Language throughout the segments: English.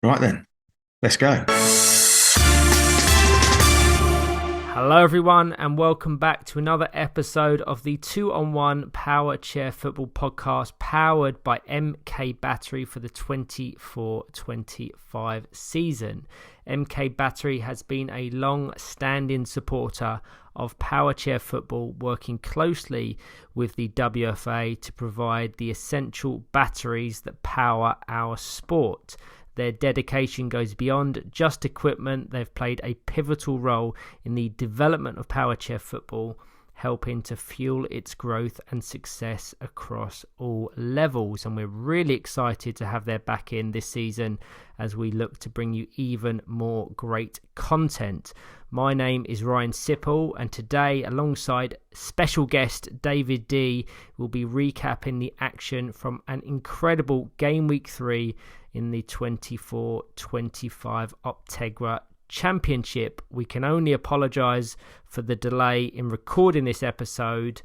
Right then, let's go. Hello everyone and welcome back to another episode of the 2-on-1 Powerchair Football Podcast powered by MK Battery for the 24-25 season. MK Battery has been a long-standing supporter of Powerchair Football, working closely with the WFA to provide the essential batteries that power our sport. Their dedication goes beyond just equipment. They've played a pivotal role in the development of Powerchair Football, helping to fuel its growth and success across all levels. And we're really excited to have their back in this season as we look to bring you even more great content. My name is Ryan Sipple, and today, alongside special guest David Dee, we'll be recapping the action from an incredible Gameweek 3 in the 24-25 Optegra Championship. We can only apologise for the delay in recording this episode.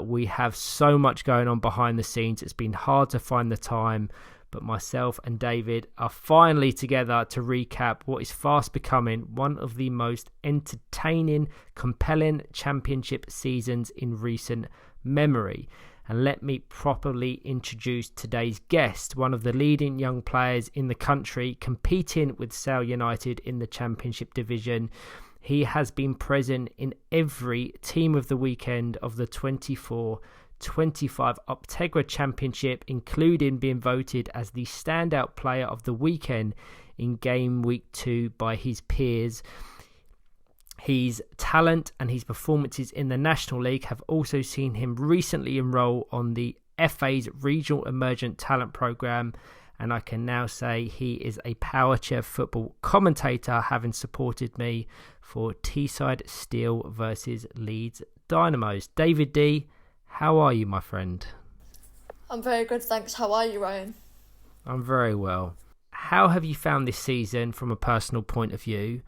We have so much going on behind the scenes. It's been hard to find the time, but myself and David are finally together to recap what is fast becoming one of the most entertaining, compelling championship seasons in recent memory. And let me properly introduce today's guest, one of the leading young players in the country, competing with Sale United in the Championship division. He has been present in every team of the weekend of the 24-25 Optegra Championship, including being voted as the standout player of the weekend in Game Week 2 by his peers. His talent and his performances in the National League have also seen him recently enroll on the FA's Regional Emergent Talent Programme, and I can now say he is a Powerchair Football commentator, having supported me for Teesside Steel versus Leeds Dynamos. David Dee, how are you, my friend? I'm very good, thanks. How are you, Ryan? I'm very well. How have you found this season from a personal point of view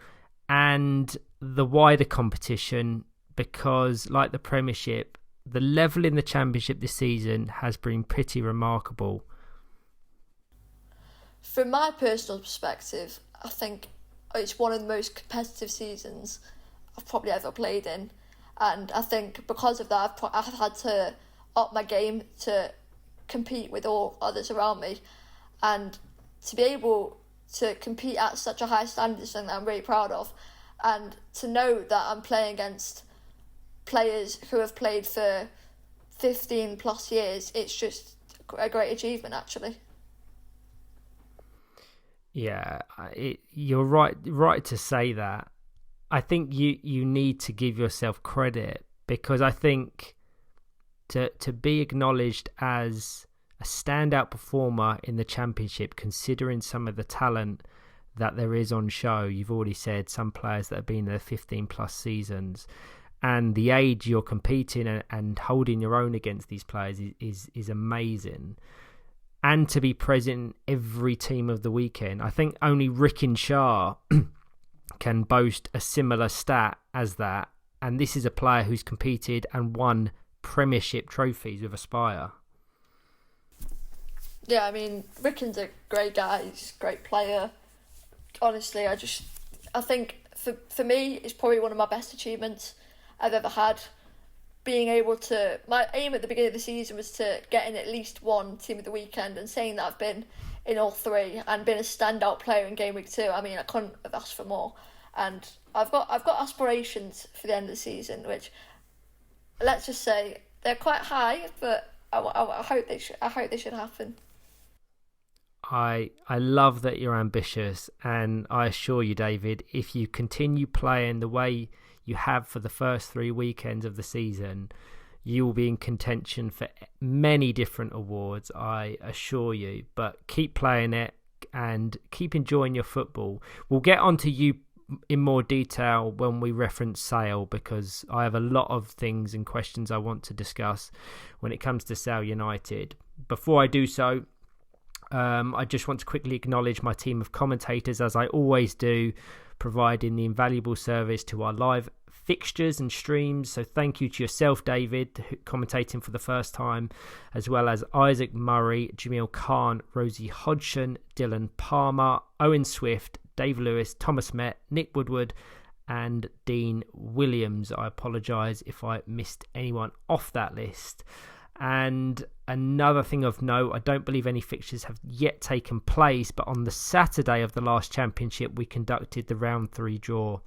and the wider competition? Because like the Premiership, the level in the Championship this season has been pretty remarkable. From my personal perspective, I think it's one of the most competitive seasons I've probably ever played in, and I think because of that I've had to up my game to compete with all others around me, and to be able to compete at such a high standard is something that I'm really proud of. And to know that I'm playing against players who have played for 15 plus years, it's just a great achievement, actually. Yeah, you're right to say that. I think you need to give yourself credit, because I think to be acknowledged as a standout performer in the Championship, considering some of the talent that there is on show. You've already said some players that have been there 15 plus seasons, and the age you're competing and holding your own against these players is amazing. And to be present every team of the weekend, I think only Shaw can boast a similar stat as that, and this is a player who's competed and won Premiership trophies with Aspire. Yeah, I mean, Ricken's a great guy, he's a great player. Honestly, I think for me, it's probably one of my best achievements I've ever had. Being able to, my aim at the beginning of the season was to get in at least one team of the weekend, and saying that I've been in all three and been a standout player in Game Week 2, I mean, I couldn't have asked for more. And I've got aspirations for the end of the season, which, let's just say, they're quite high, but I hope they should happen. I love that you're ambitious, and I assure you, David, if you continue playing the way you have for the first 3 weekends of the season, you will be in contention for many different awards, I assure you. But keep playing it and keep enjoying your football. We'll get onto you in more detail when we reference Sale, because I have a lot of things and questions I want to discuss when it comes to Sale United. Before I do so, I just want to quickly acknowledge my team of commentators, as I always do, providing the invaluable service to our live fixtures and streams. So thank you to yourself, David, commentating for the first time, as well as Isaac Murray, Jamil Khan, Rosie Hodgson, Dylan Palmer, Owen Swift, Dave Lewis, Thomas Met, Nick Woodward, and Dean Williams. I apologise if I missed anyone off that list. And another thing of note, I don't believe any fixtures have yet taken place, but on the Saturday of the last championship, we conducted the round 3 draw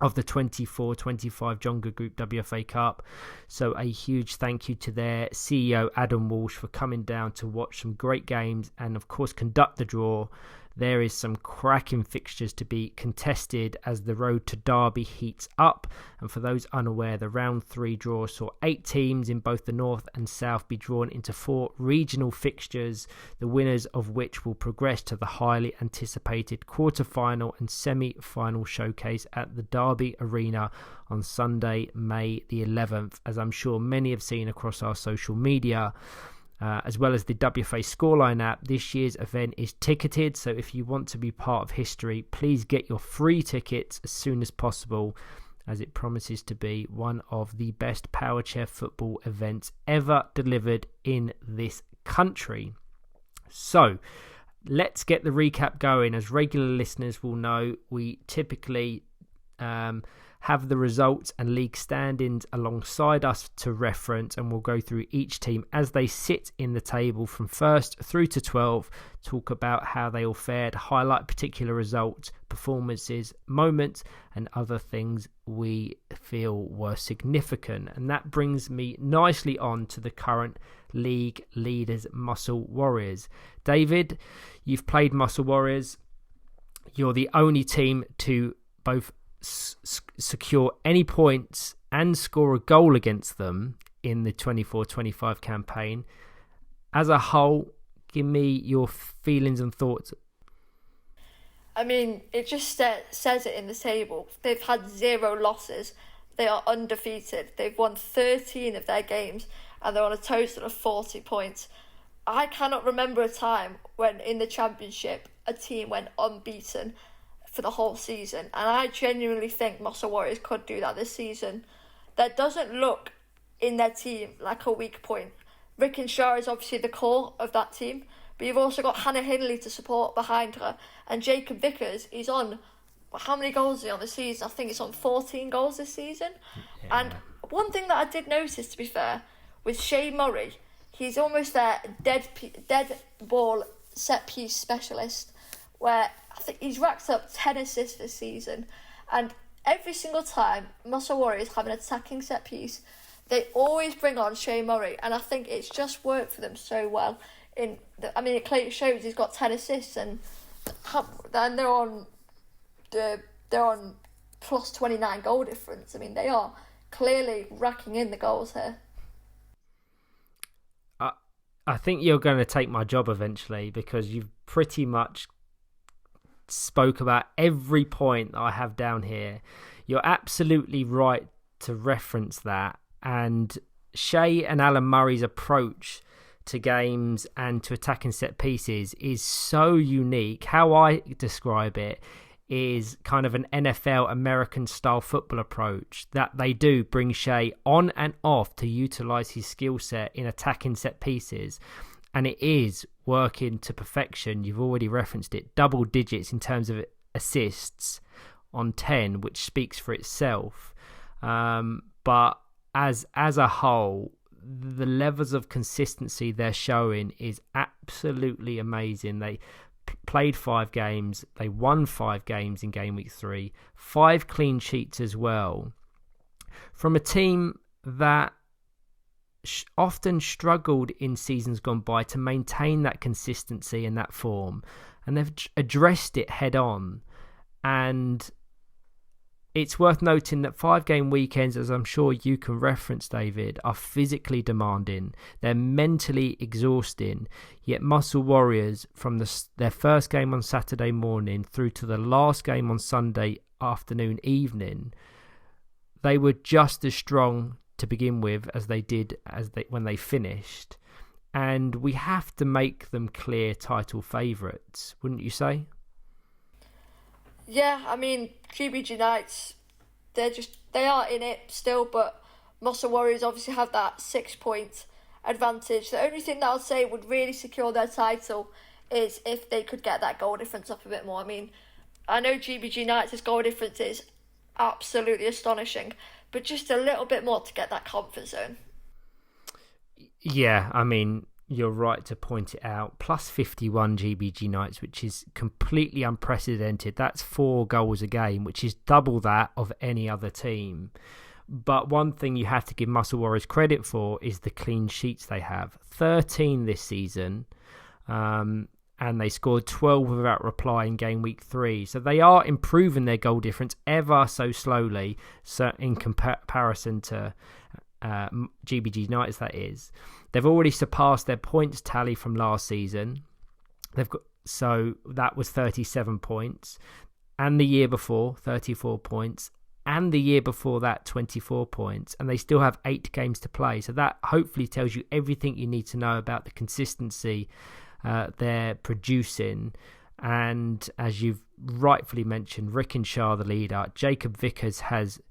of the 24-25 Jonga Group WFA Cup. So a huge thank you to their CEO Adam Walsh for coming down to watch some great games and of course conduct the draw. There is some cracking fixtures to be contested as the road to Derby heats up. And for those unaware, the round 3 draw saw 8 teams in both the North and South be drawn into 4 regional fixtures, the winners of which will progress to the highly anticipated quarter-final and semi-final showcase at the Derby Arena on Sunday, May the 11th, as I'm sure many have seen across our social media. As well as the WFA Scoreline app, this year's event is ticketed, so if you want to be part of history, please get your free tickets as soon as possible, as it promises to be one of the best Powerchair football events ever delivered in this country. So, let's get the recap going. As regular listeners will know, we typically have the results and league standings alongside us to reference, and we'll go through each team as they sit in the table from 1st through to 12, talk about how they all fared, highlight particular results, performances, moments, and other things we feel were significant. And that brings me nicely on to the current league leaders, Muscle Warriors. David, you've played Muscle Warriors. You're the only team to both secure any points and score a goal against them in the 24-25 campaign. As a whole, give me your feelings and thoughts. I mean, it just says it in the table. They've had 0 losses. They are undefeated. They've won 13 of their games and they're on a total of 40 points. I cannot remember a time when in the championship a team went unbeaten for the whole season, and I genuinely think Muscle Warriors could do that this season. There doesn't look in their team like a weak point. Rick and Shaw is obviously the core of that team, but you've also got Hannah Hindley to support behind her, and Jacob Vickers is on, how many goals is he on this season? I think it's on 14 goals this season. Yeah. And one thing that I did notice, to be fair, with Shay Murray, he's almost their dead ball set piece specialist, where I think he's racked up 10 assists this season, and every single time Muscle Warriors have an attacking set piece, they always bring on Shay Murray, and I think it's just worked for them so well. It clearly shows he's got 10 assists, and they're on plus 29 goal difference. I mean, they are clearly racking in the goals here. I think you're going to take my job eventually, because you've pretty much spoke about every point that I have down here. You're absolutely right to reference that, and Shay and Alan Murray's approach to games and to attacking set pieces is so unique. How I describe it is kind of an NFL American style football approach that they do bring Shay on and off to utilise his skill set in attacking set pieces. And it is working to perfection. You've already referenced it. Double digits in terms of assists on 10, which speaks for itself. But as a whole, the levels of consistency they're showing is absolutely amazing. They played 5 games. They won 5 games in Gameweek 3. 5 clean sheets as well. From a team that often struggled in seasons gone by to maintain that consistency and that form, and they've addressed it head on. And it's worth noting that 5-game weekends, as I'm sure you can reference, David, are physically demanding. They're mentally exhausting. Yet Muscle Warriors, from their first game on Saturday morning through to the last game on Sunday afternoon, evening, they were just as strong to begin with as they did when they finished, and we have to make them clear title favourites, wouldn't you say? Yeah, I mean, GBG Knights, they are in it still, but Muscle Warriors obviously have that 6-point advantage. The only thing that I'll say would really secure their title is if they could get that goal difference up a bit more. I mean, I know GBG United's goal difference is absolutely astonishing, but just a little bit more to get that comfort zone. Yeah, I mean, you're right to point it out. Plus 51 GBG Knights, which is completely unprecedented. That's 4 goals a game, which is double that of any other team. But one thing you have to give Muscle Warriors credit for is the clean sheets they have. 13 this season, and they scored 12 without reply in Gameweek 3. So they are improving their goal difference ever so slowly, so in comparison to GBG United, that is. They've already surpassed their points tally from last season. So that was 37 points, and the year before 34 points, and the year before that 24 points, and they still have 8 games to play. So that hopefully tells you everything you need to know about the consistency they're producing. And as you've rightfully mentioned, Rickenshaw, the leader, Jacob Vickers has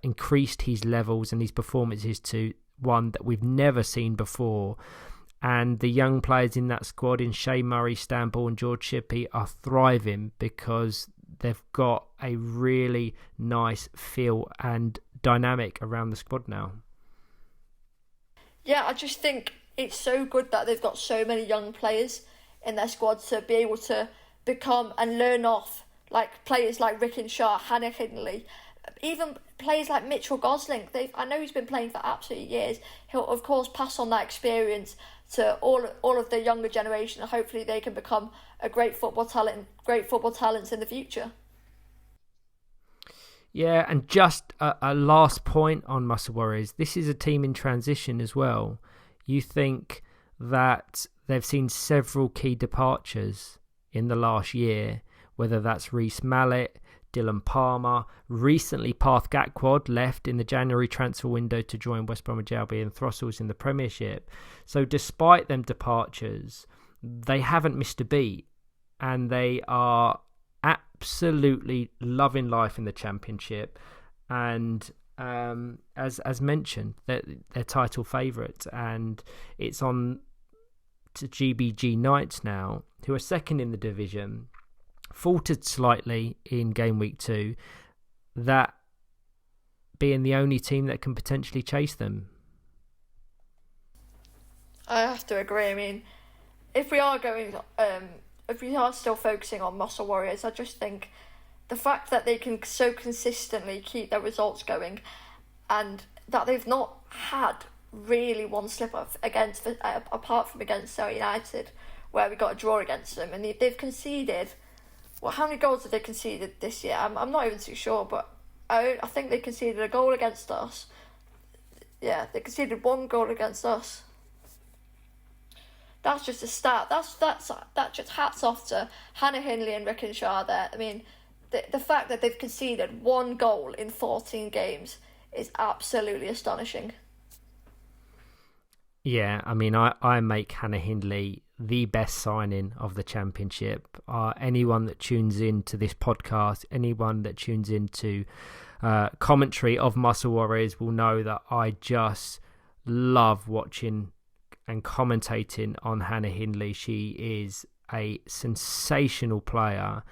increased his levels and his performances to one that we've never seen before. And the young players in that squad, in Shea Murray, Stan Ball and George Shippey, are thriving because they've got a really nice feel and dynamic around the squad now. Yeah, I just think it's so good that they've got so many young players in their squad to be able to become and learn off like players like Rickenshaw, Hannah Hindley, even players like Mitchell Gosling. I know he's been playing for absolutely years. He'll of course pass on that experience to all of the younger generation, and hopefully they can become a great football talents in the future. Yeah, and just a last point on Muscle Warriors. This is a team in transition as well. You think that they've seen several key departures in the last year, whether that's Reece Mallet, Dylan Palmer. Recently, Parth Gakkwad left in the January transfer window to join West Bromwich Albion Throssels in the Premiership. So despite them departures, they haven't missed a beat, and they are absolutely loving life in the Championship. And as mentioned, they're title favourites, and it's on to GBG Knights now, who are second in the division. Faltered slightly in Game Week 2, that being the only team that can potentially chase them. I have to agree. I mean, if we are still focusing on Muscle Warriors, I just think the fact that they can so consistently keep their results going, and that they've not had really one slip up apart from against Surrey United, where we got a draw against them, and they've conceded. Well, how many goals have they conceded this year? I'm not even too sure, but I think they conceded a goal against us. Yeah, they conceded 1 goal against us. That's just a stat. That just hats off to Hannah Hindley and Rickenshaw there. I mean, the fact that they've conceded 1 goal in 14 games is absolutely astonishing. Yeah, I mean, I make Hannah Hindley the best signing of the Championship. Anyone that tunes in to this podcast, anyone that tunes into commentary of Muscle Warriors will know that I just love watching and commentating on Hannah Hindley. She is a sensational player,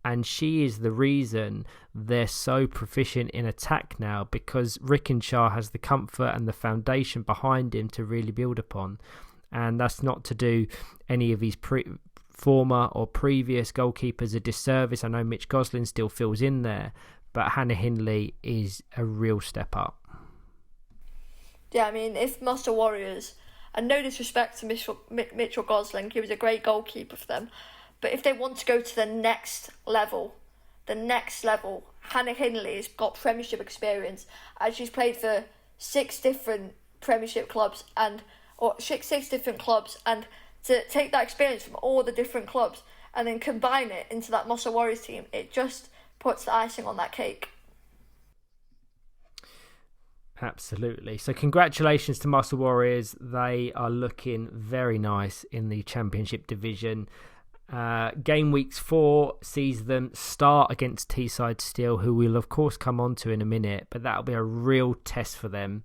and she is the reason they're so proficient in attack now, because Rickenshaw has the comfort and the foundation behind him to really build upon. And that's not to do any of his former or previous goalkeepers a disservice. I know Mitch Gosling still fills in there, but Hannah Hindley is a real step up. Yeah, I mean, if Muscle Warriors, and no disrespect to Mitchell Gosling, he was a great goalkeeper for them, but if they want to go to the next level, Hannah Hindley's got Premiership experience, as she's played for 6 different Premiership clubs and to take that experience from all the different clubs and then combine it into that Muscle Warriors team, it just puts the icing on that cake. Absolutely. So congratulations to Muscle Warriors. They are looking very nice in the Championship division. Game week 4 sees them start against Teesside Steel, who we'll of course come on to in a minute, but that'll be a real test for them.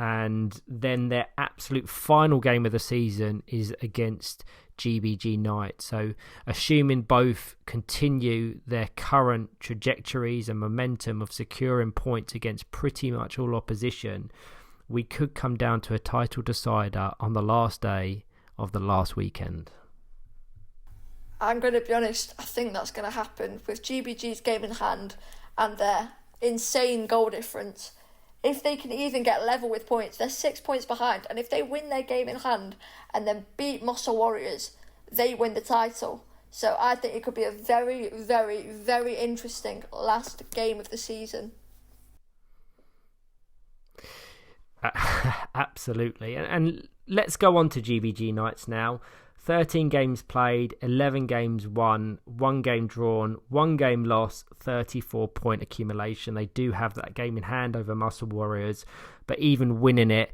And then their absolute final game of the season is against GBG Knight. So assuming both continue their current trajectories and momentum of securing points against pretty much all opposition, we could come down to a title decider on the last day of the last weekend. I'm going to be honest, I think that's going to happen with GBG's game in hand and their insane goal difference. If they can even get level with points, they're 6 points behind, and if they win their game in hand and then beat Muscle Warriors, they win the title. So I think it could be a very, very, very interesting last game of the season. Absolutely. And let's go on to GBG Knights now. 13 games played, 11 games won, 1 game drawn, 1 game lost, 34-point accumulation. They do have that game in hand over Muscle Warriors, but even winning it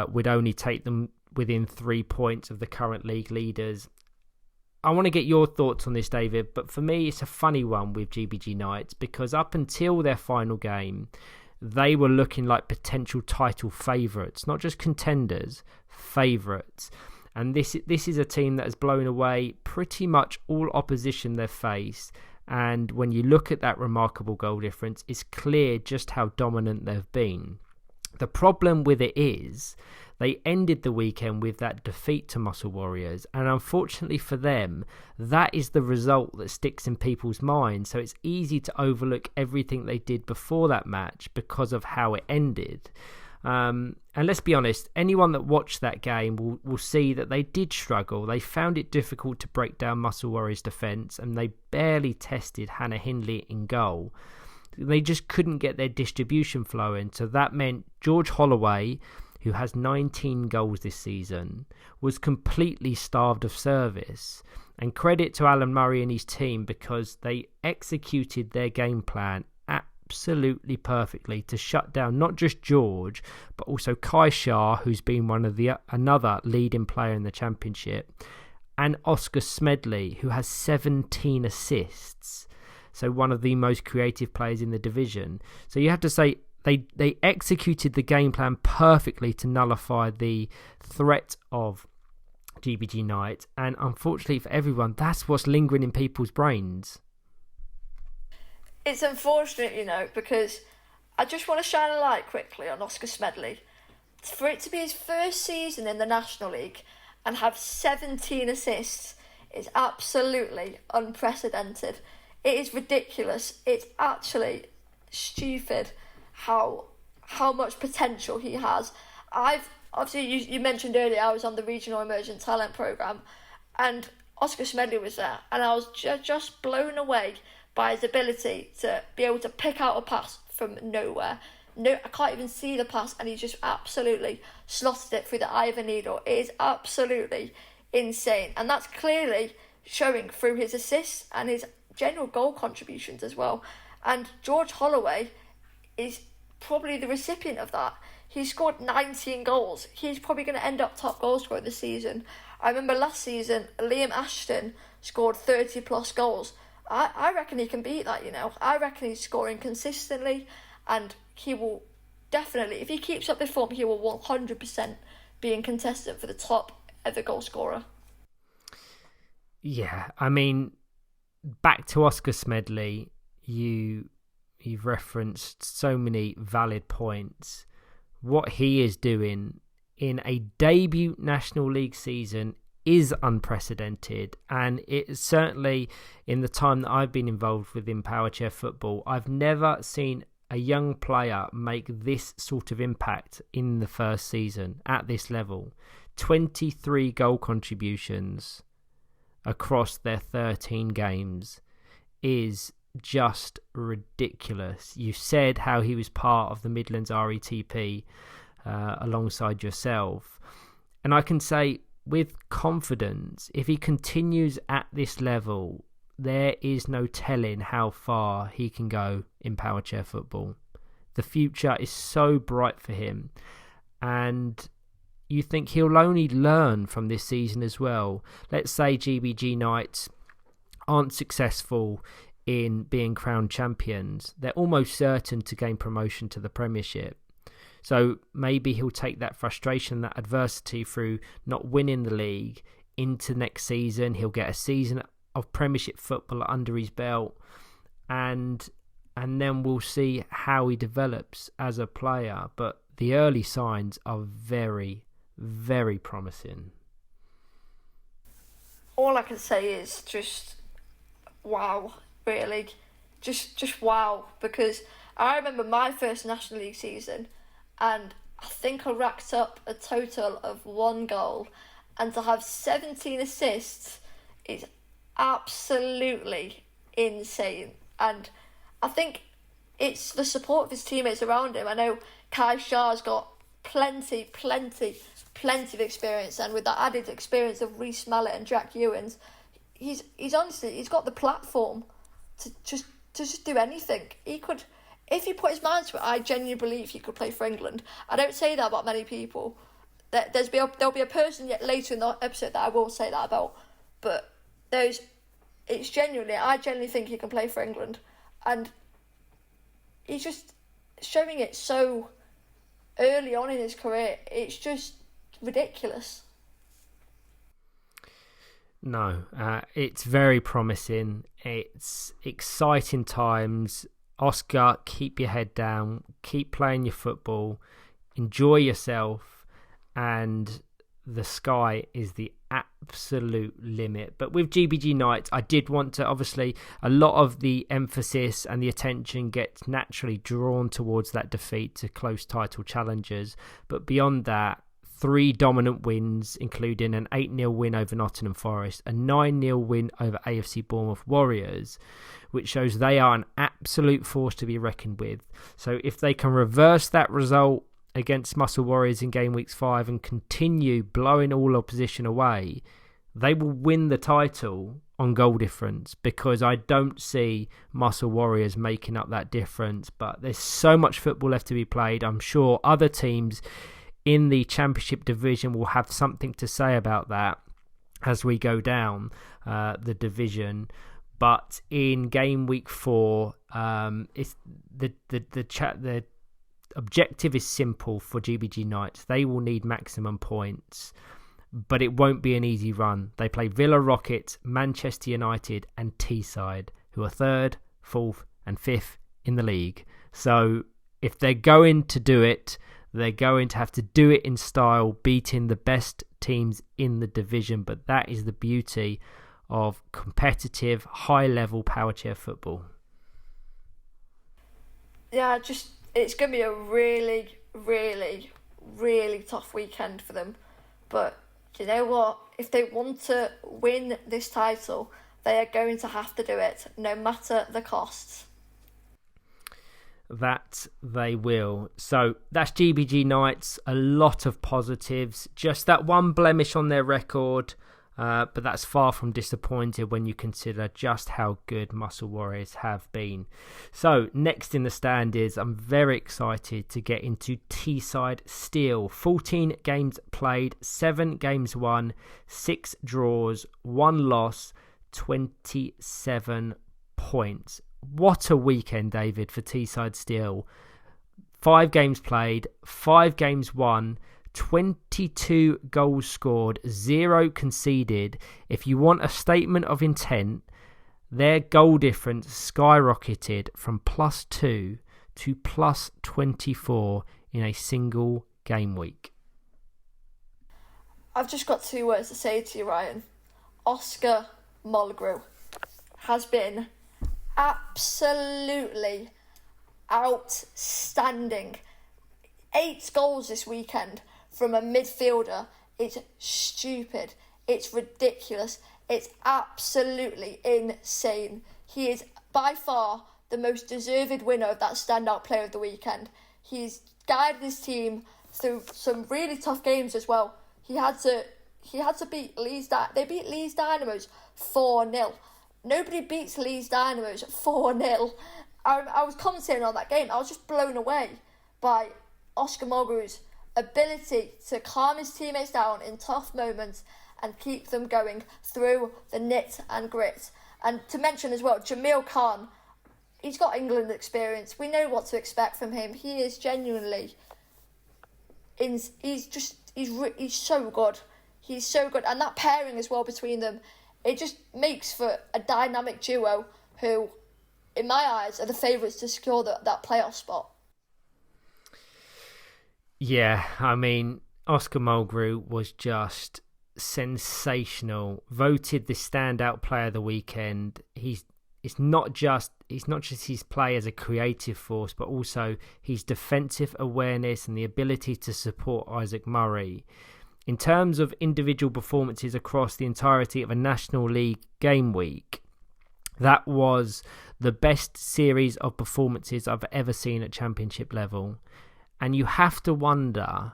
would only take them within 3 points of the current league leaders. I want to get your thoughts on this, David, but for me it's a funny one with GBG Knights, because up until their final game, they were looking like potential title favourites, not just contenders, favourites. And this is a team that has blown away pretty much all opposition they've faced. And when you look at that remarkable goal difference, it's clear just how dominant they've been. The problem with it is they ended the weekend with that defeat to Muscle Warriors. And unfortunately for them, that is the result that sticks in people's minds. So it's easy to overlook everything they did before that match because of how it ended. And let's be honest, anyone that watched that game will see that they did struggle. They found it difficult to break down Muscle Warriors' defence, and they barely tested Hannah Hindley in goal. They just couldn't get their distribution flowing. So that meant George Holloway, who has 19 goals this season, was completely starved of service. And credit to Alan Murray and his team, because they executed their game plan absolutely perfectly to shut down not just George, but also Kai Shah, who's been another leading player in the championship, and Oscar Smedley, who has 17 assists. So one of the most creative players in the division. So you have to say they executed the game plan perfectly to nullify the threat of GBG Knight. And unfortunately for everyone, that's what's lingering in people's brains. It's unfortunate, because I just want to shine a light quickly on Oscar Smedley. For it to be his first season in the National League and have 17 assists is absolutely unprecedented. It is ridiculous. It's actually stupid how much potential he has. Obviously, you mentioned earlier I was on the Regional Emerging Talent Programme, and Oscar Smedley was there, and I was just blown away by his ability to be able to pick out a pass from nowhere. No, I can't even see the pass, and he just absolutely slotted it through the eye of a needle. It is absolutely insane, and that's clearly showing through his assists and his general goal contributions as well. And George Holloway is probably the recipient of that. He scored 19 goals. He's probably going to end up top goal scorer this season. I remember last season, Liam Ashton scored 30 plus goals. I reckon he can beat that, I reckon he's scoring consistently, and he will definitely, if he keeps up this form, he will 100% be in contestant for the top ever goal scorer. Yeah, I mean, back to Oscar Smedley, you've referenced so many valid points. What he is doing in a debut National League season is unprecedented, and it certainly, in the time that I've been involved within Powerchair football, I've never seen a young player make this sort of impact in the first season at this level. 23 goal contributions across their 13 games is just ridiculous. You said how he was part of the Midlands RETP alongside yourself, and I can say with confidence, if he continues at this level, there is no telling how far he can go in Powerchair football. The future is so bright for him, and you think he'll only learn from this season as well. Let's say GBG Knights aren't successful in being crowned champions, they're almost certain to gain promotion to the Premiership. So maybe he'll take that frustration, that adversity through not winning the league into next season. He'll get a season of Premiership football under his belt, and then we'll see how he develops as a player. But the early signs are very, very promising. All I can say is just wow, really. Just wow, because I remember my first National League season, and I think I racked up a total of 1 goal, and to have 17 assists is absolutely insane. And I think it's the support of his teammates around him. I know Kai Shah's got plenty of experience, and with that added experience of Reece Mallett and Jack Ewens, he's got the platform to just do anything. He could, if he put his mind to it, I genuinely believe he could play for England. I don't say that about many people. There'll be a person yet later in the episode that I will say that about, but I genuinely think he can play for England, and he's just showing it so early on in his career. It's just ridiculous. No, it's very promising. It's exciting times. Oscar, keep your head down, keep playing your football, enjoy yourself, and the sky is the absolute limit. But with GBG Knights, I did want to, obviously, a lot of the emphasis and the attention gets naturally drawn towards that defeat to close title challengers. But beyond that, 3 dominant wins, including an 8-0 win over Nottingham Forest, a 9-0 win over AFC Bournemouth Warriors, which shows they are an absolute force to be reckoned with. So if they can reverse that result against Muscle Warriors in Game Weeks 5 and continue blowing all opposition away, they will win the title on goal difference, because I don't see Muscle Warriors making up that difference. But there's so much football left to be played. I'm sure other teams in the Championship division will have something to say about that as we go down the division. But in Game Week 4, it's the objective is simple for GBG Knights. They will need maximum points, but it won't be an easy run. They play Villa Rockets, Manchester United and Teesside, who are 3rd, 4th and 5th in the league. So if they're going to do it, they're going to have to do it in style, beating the best teams in the division. But that is the beauty of competitive, high-level Powerchair football. Yeah, it's going to be a really, really, really tough weekend for them. But you know what? If they want to win this title, they are going to have to do it, no matter the costs. That they will. So that's GBG Knights. A lot of positives. Just that one blemish on their record. But that's far from disappointed when you consider just how good Muscle Warriors have been. So next in the standards, I'm very excited to get into Teesside Steel. 14 games played, 7 games won, 6 draws, 1 loss, 27 points. What a weekend, David, for Teesside Steel. 5 games played, 5 games won, 22 goals scored, 0 conceded. If you want a statement of intent, their goal difference skyrocketed from +2 to +24 in a single game week. I've just got 2 words to say to you, Ryan. Oscar Mulgrew has been absolutely outstanding. 8 goals this weekend from a midfielder. It's stupid. It's ridiculous. It's absolutely insane. He is by far the most deserved winner of that standout player of the weekend. He's guided his team through some really tough games as well. He had to beat Leeds. They beat Leeds Dynamos 4-0. Nobody beats Leeds Dynamos 4-0. I was commentating on that game. I was just blown away by Oscar Mulgrew's ability to calm his teammates down in tough moments and keep them going through the nit and grit. And to mention as well, Jamil Khan, he's got England experience. We know what to expect from him. He is genuinely, he's so good. He's so good. And that pairing as well between them, it just makes for a dynamic duo who, in my eyes, are the favourites to secure that playoff spot. Yeah, I mean, Oscar Mulgrew was just sensational. Voted the standout player of the weekend. It's not just his play as a creative force, but also his defensive awareness and the ability to support Isaac Murray. In terms of individual performances across the entirety of a National League game week, that was the best series of performances I've ever seen at championship level. And you have to wonder,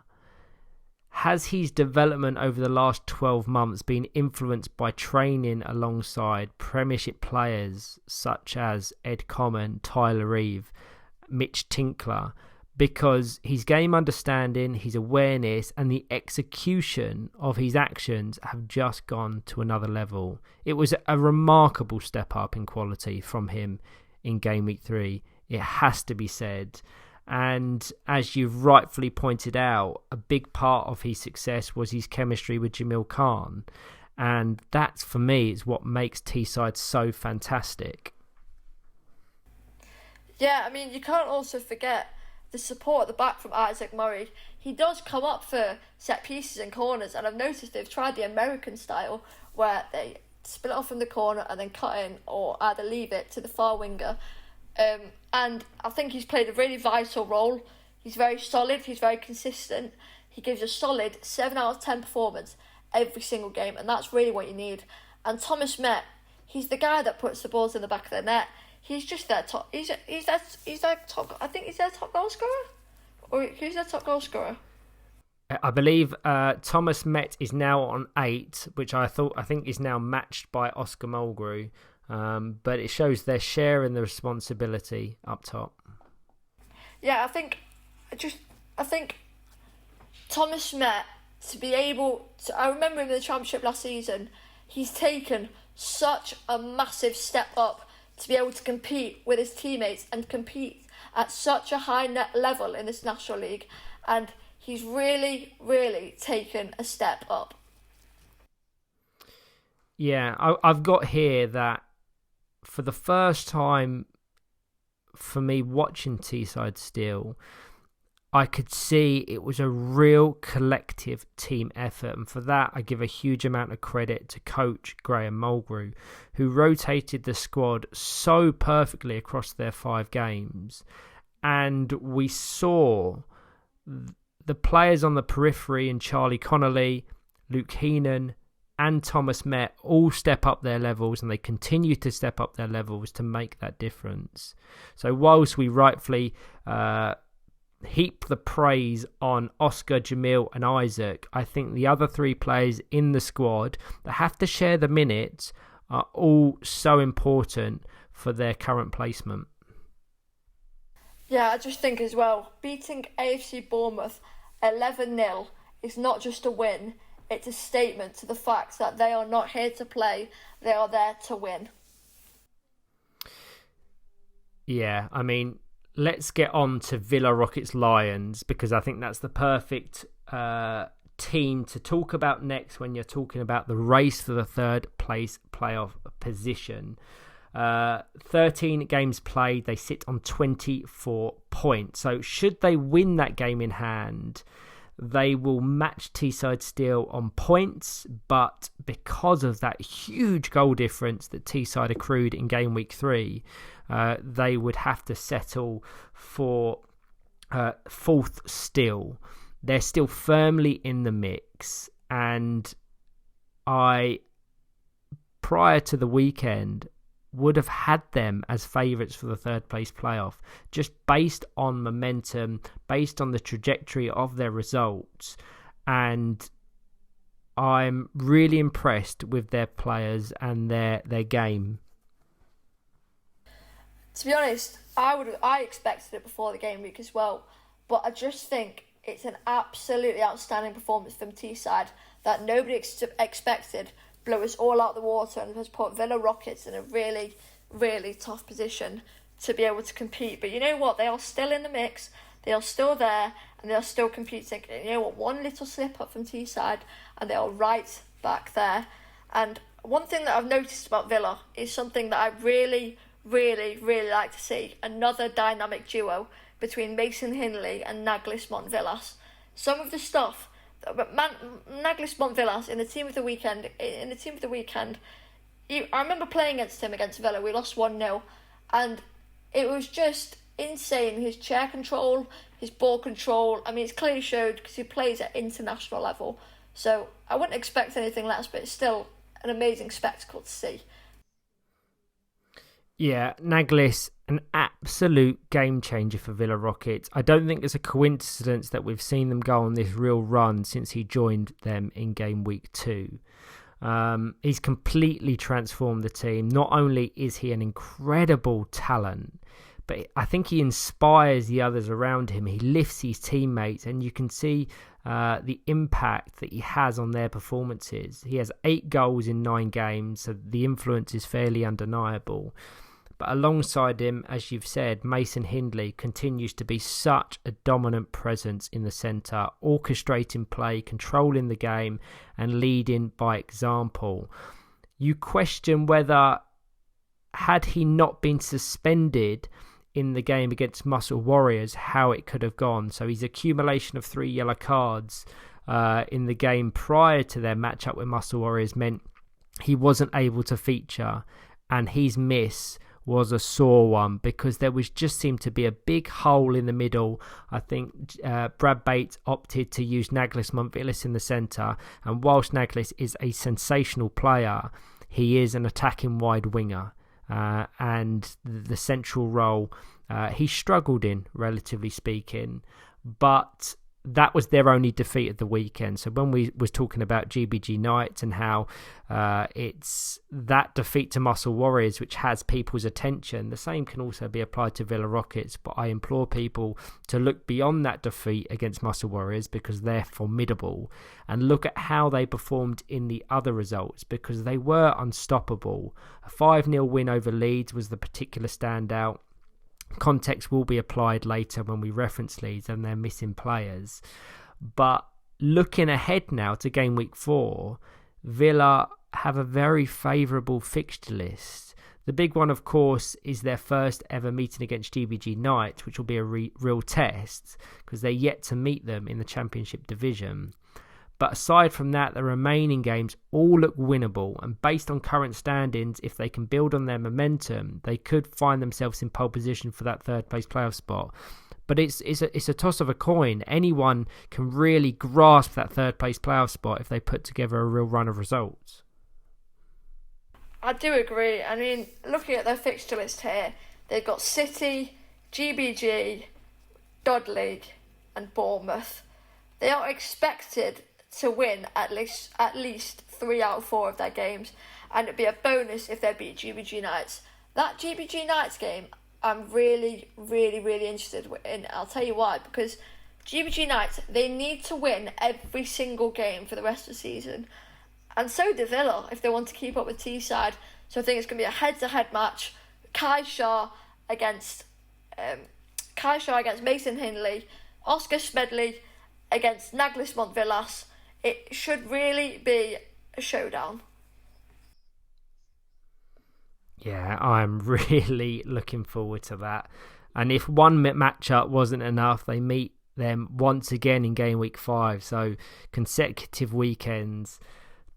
has his development over the last 12 months been influenced by training alongside Premiership players such as Ed Common, Tyler Reeve, Mitch Tinkler? Because his game understanding, his awareness and the execution of his actions have just gone to another level. It was a remarkable step up in quality from him in Game Week 3. It has to be said. And as you've rightfully pointed out, a big part of his success was his chemistry with Jamil Khan. And that, for me, is what makes Teesside so fantastic. Yeah, I mean, you can't also forget the support at the back from Isaac Murray. He does come up for set pieces and corners, and I've noticed they've tried the American style where they split off from the corner and then cut in or either leave it to the far winger. And I think he's played a really vital role. He's very solid, he's very consistent. He gives a solid 7 out of 10 performance every single game, and that's really what you need. And Thomas Met, he's the guy that puts the balls in the back of the net. He's just their top. He's their top. I think he's their top goal scorer, or who's their top goal scorer? I believe Thomas Met is now on 8, which I think is now matched by Oscar Mulgrew. But it shows their share in the responsibility up top. Yeah, I think Thomas Met, to be able to, I remember him in the Championship last season. He's taken such a massive step up to be able to compete with his teammates and compete at such a high level in this National League, and he's really, really taken a step up. Yeah, I've got here that for the first time for me watching Teesside Steel, I could see it was a real collective team effort. And for that, I give a huge amount of credit to coach Graham Mulgrew, who rotated the squad so perfectly across their 5 games. And we saw the players on the periphery in Charlie Connolly, Luke Heenan, and Thomas Met all step up their levels, and they continue to step up their levels to make that difference. So whilst we rightfully heap the praise on Oscar, Jamil and Isaac, I think the other 3 players in the squad that have to share the minutes are all so important for their current placement. Yeah, I just think as well, beating AFC Bournemouth 11-0 is not just a win, it's a statement to the fact that they are not here to play, they are there to win. Yeah, I mean, let's get on to Villa Rockets Lions, because I think that's the perfect team to talk about next when you're talking about the race for the third place playoff position. 13 games played, they sit on 24 points. So should they win that game in hand, they will match Teesside Steel on points, but because of that huge goal difference that Teesside accrued in Game Week 3, they would have to settle for 4th still. They're still firmly in the mix, and I, prior to the weekend, would have had them as favourites for the third place playoff, just based on momentum, based on the trajectory of their results. And I'm really impressed with their players and their game. To be honest, I expected it before the game week as well, but I just think it's an absolutely outstanding performance from Teesside that nobody expected blow us all out the water and has put Villa Rockets in a really, really tough position to be able to compete. But you know what? They are still in the mix. They are still there and they are still competing. And you know what? One little slip up from Teesside and they are right back there. And one thing that I've noticed about Villa is something that I really, really, really like to see. Another dynamic duo between Mason Hindley and Naglis Montvillas. Some of the stuff, but Naglis Montvillas in the team of the weekend, I remember playing against him against Villa. We lost 1-0 and it was just insane. His chair control, his ball control. I mean, it's clearly showed because he plays at international level. So I wouldn't expect anything less, but it's still an amazing spectacle to see. Yeah, Naglis, an absolute game changer for Villa Rockets. I don't think it's a coincidence that we've seen them go on this real run since he joined them in Gameweek 2. He's completely transformed the team. Not only is he an incredible talent, but I think he inspires the others around him. He lifts his teammates, and you can see the impact that he has on their performances. He has 8 goals in 9 games, so the influence is fairly undeniable. But alongside him, as you've said, Mason Hindley continues to be such a dominant presence in the centre, orchestrating play, controlling the game and leading by example. You question whether, had he not been suspended in the game against Muscle Warriors, how it could have gone. So his accumulation of 3 yellow cards in the game prior to their matchup with Muscle Warriors meant he wasn't able to feature, and his miss was a sore one because there was just seemed to be a big hole in the middle. I think Brad Bates opted to use Naglis Montvillas in the centre, and whilst Naglis is a sensational player, he is an attacking wide winger, and the central role he struggled in, relatively speaking, but that was their only defeat of the weekend. So when we was talking about GBG Knights and how it's that defeat to Muscle Warriors which has people's attention, the same can also be applied to Villa Rockets. But I implore people to look beyond that defeat against Muscle Warriors because they're formidable, and look at how they performed in the other results because they were unstoppable. A 5-0 win over Leeds was the particular standout. Context will be applied later when we reference Leeds and their missing players. But looking ahead now to Game Week 4, Villa have a very favourable fixture list. The big one, of course, is their first ever meeting against GBG Knights, which will be a real test because they're yet to meet them in the Championship division. But aside from that, the remaining games all look winnable, and based on current standings, if they can build on their momentum, they could find themselves in pole position for that third place playoff spot. But it's a toss of a coin. Anyone can really grasp that third place playoff spot if they put together a real run of results. I do agree. I mean, looking at their fixture list here, they've got City, GBG, Dudley and Bournemouth. They are expected to win at least 3 out of 4 of their games, and it'd be a bonus if they beat GBG Knights. That GBG Knights game, I'm really, really, really interested in. I'll tell you why, because GBG Knights, they need to win every single game for the rest of the season, and so do Villa if they want to keep up with Teesside. So I think it's going to be a head-to-head match. Kai Shaw against Mason Hindley, Oscar Smedley against Naglis Montvillas. It should really be a showdown. Yeah, I'm really looking forward to that. And if one matchup wasn't enough, they meet them once again in Game Week 5. So consecutive weekends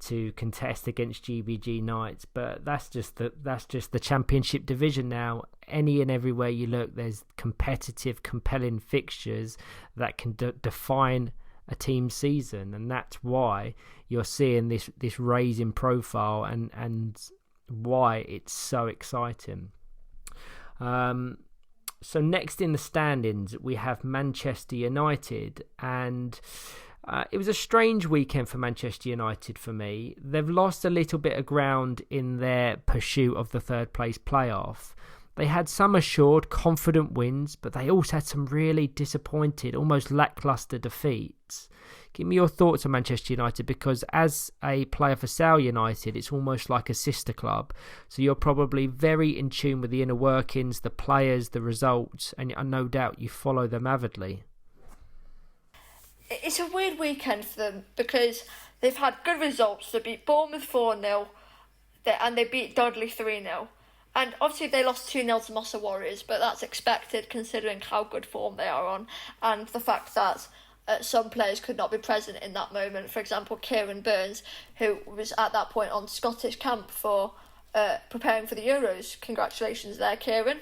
to contest against GBG Knights. But that's just the Championship division now. Any and everywhere you look, there's competitive, compelling fixtures that can define a team's season, and that's why you're seeing this raise in profile and why it's so exciting. So next in the standings we have Manchester United, and it was a strange weekend for Manchester United for me. They've lost a little bit of ground in their pursuit of the third place playoff. they had some assured, confident wins, but they also had some really disappointed, almost lacklustre defeats. Give me your thoughts on Manchester United, because as a player for Sale United, it's almost like a sister club. So you're probably very in tune with the inner workings, the players, the results, and no doubt you follow them avidly. It's a weird weekend for them because they've had good results. They beat Bournemouth 4-0 and they beat Dudley 3-0. And obviously they lost 2-0 to Mossa Warriors, but that's expected considering how good form they are on and the fact that some players could not be present in that moment. For example, Kieran Burns, who was at that point on Scottish camp for preparing for the Euros. Congratulations there, Kieran.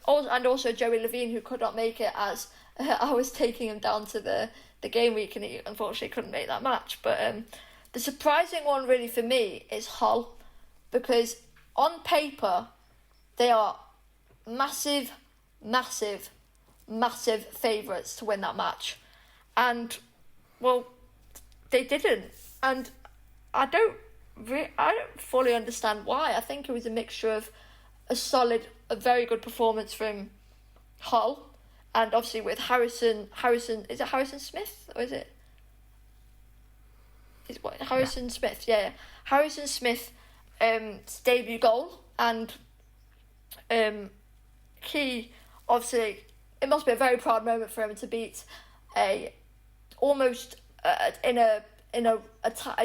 Also Joey Levine, who could not make it as I was taking him down to the Gameweek and he unfortunately couldn't make that match. But the surprising one really for me is Hull, because on paper they are massive favourites to win that match, and well, they didn't, and I don't fully understand why. I think it was a mixture of a very good performance from Hull, and obviously with Harrison, is it Harrison Smith or is it? Harrison Smith, yeah. Harrison Smith's debut goal, and he obviously, it must be a very proud moment for him to beat a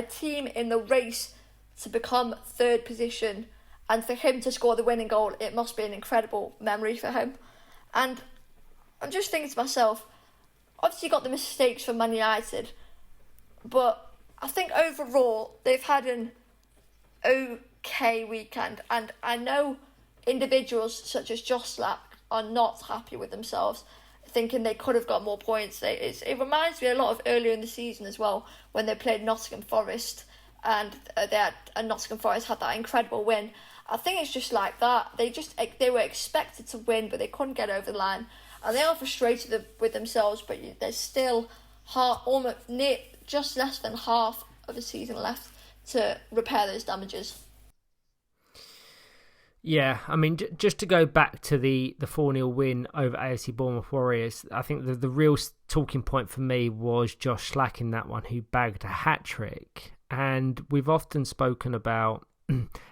team in the race to become third position, and for him to score the winning goal, it must be an incredible memory for him. And I'm just thinking to myself, obviously got the mistakes from Man United, but I think overall they've had an okay weekend, and I know individuals such as Josh Slack are not happy with themselves, thinking they could have got more points. It reminds me a lot of earlier in the season as well, when they played Nottingham Forest, and Nottingham Forest had that incredible win. I think it's just like that. They were expected to win, but they couldn't get over the line, and they are frustrated with themselves. But there's still just less than half of the season left to repair those damages. Yeah, I mean, just to go back to the 4-0 win over AFC Bournemouth Warriors, I think the real talking point for me was Josh Slack in that one, who bagged a hat-trick. And we've often spoken about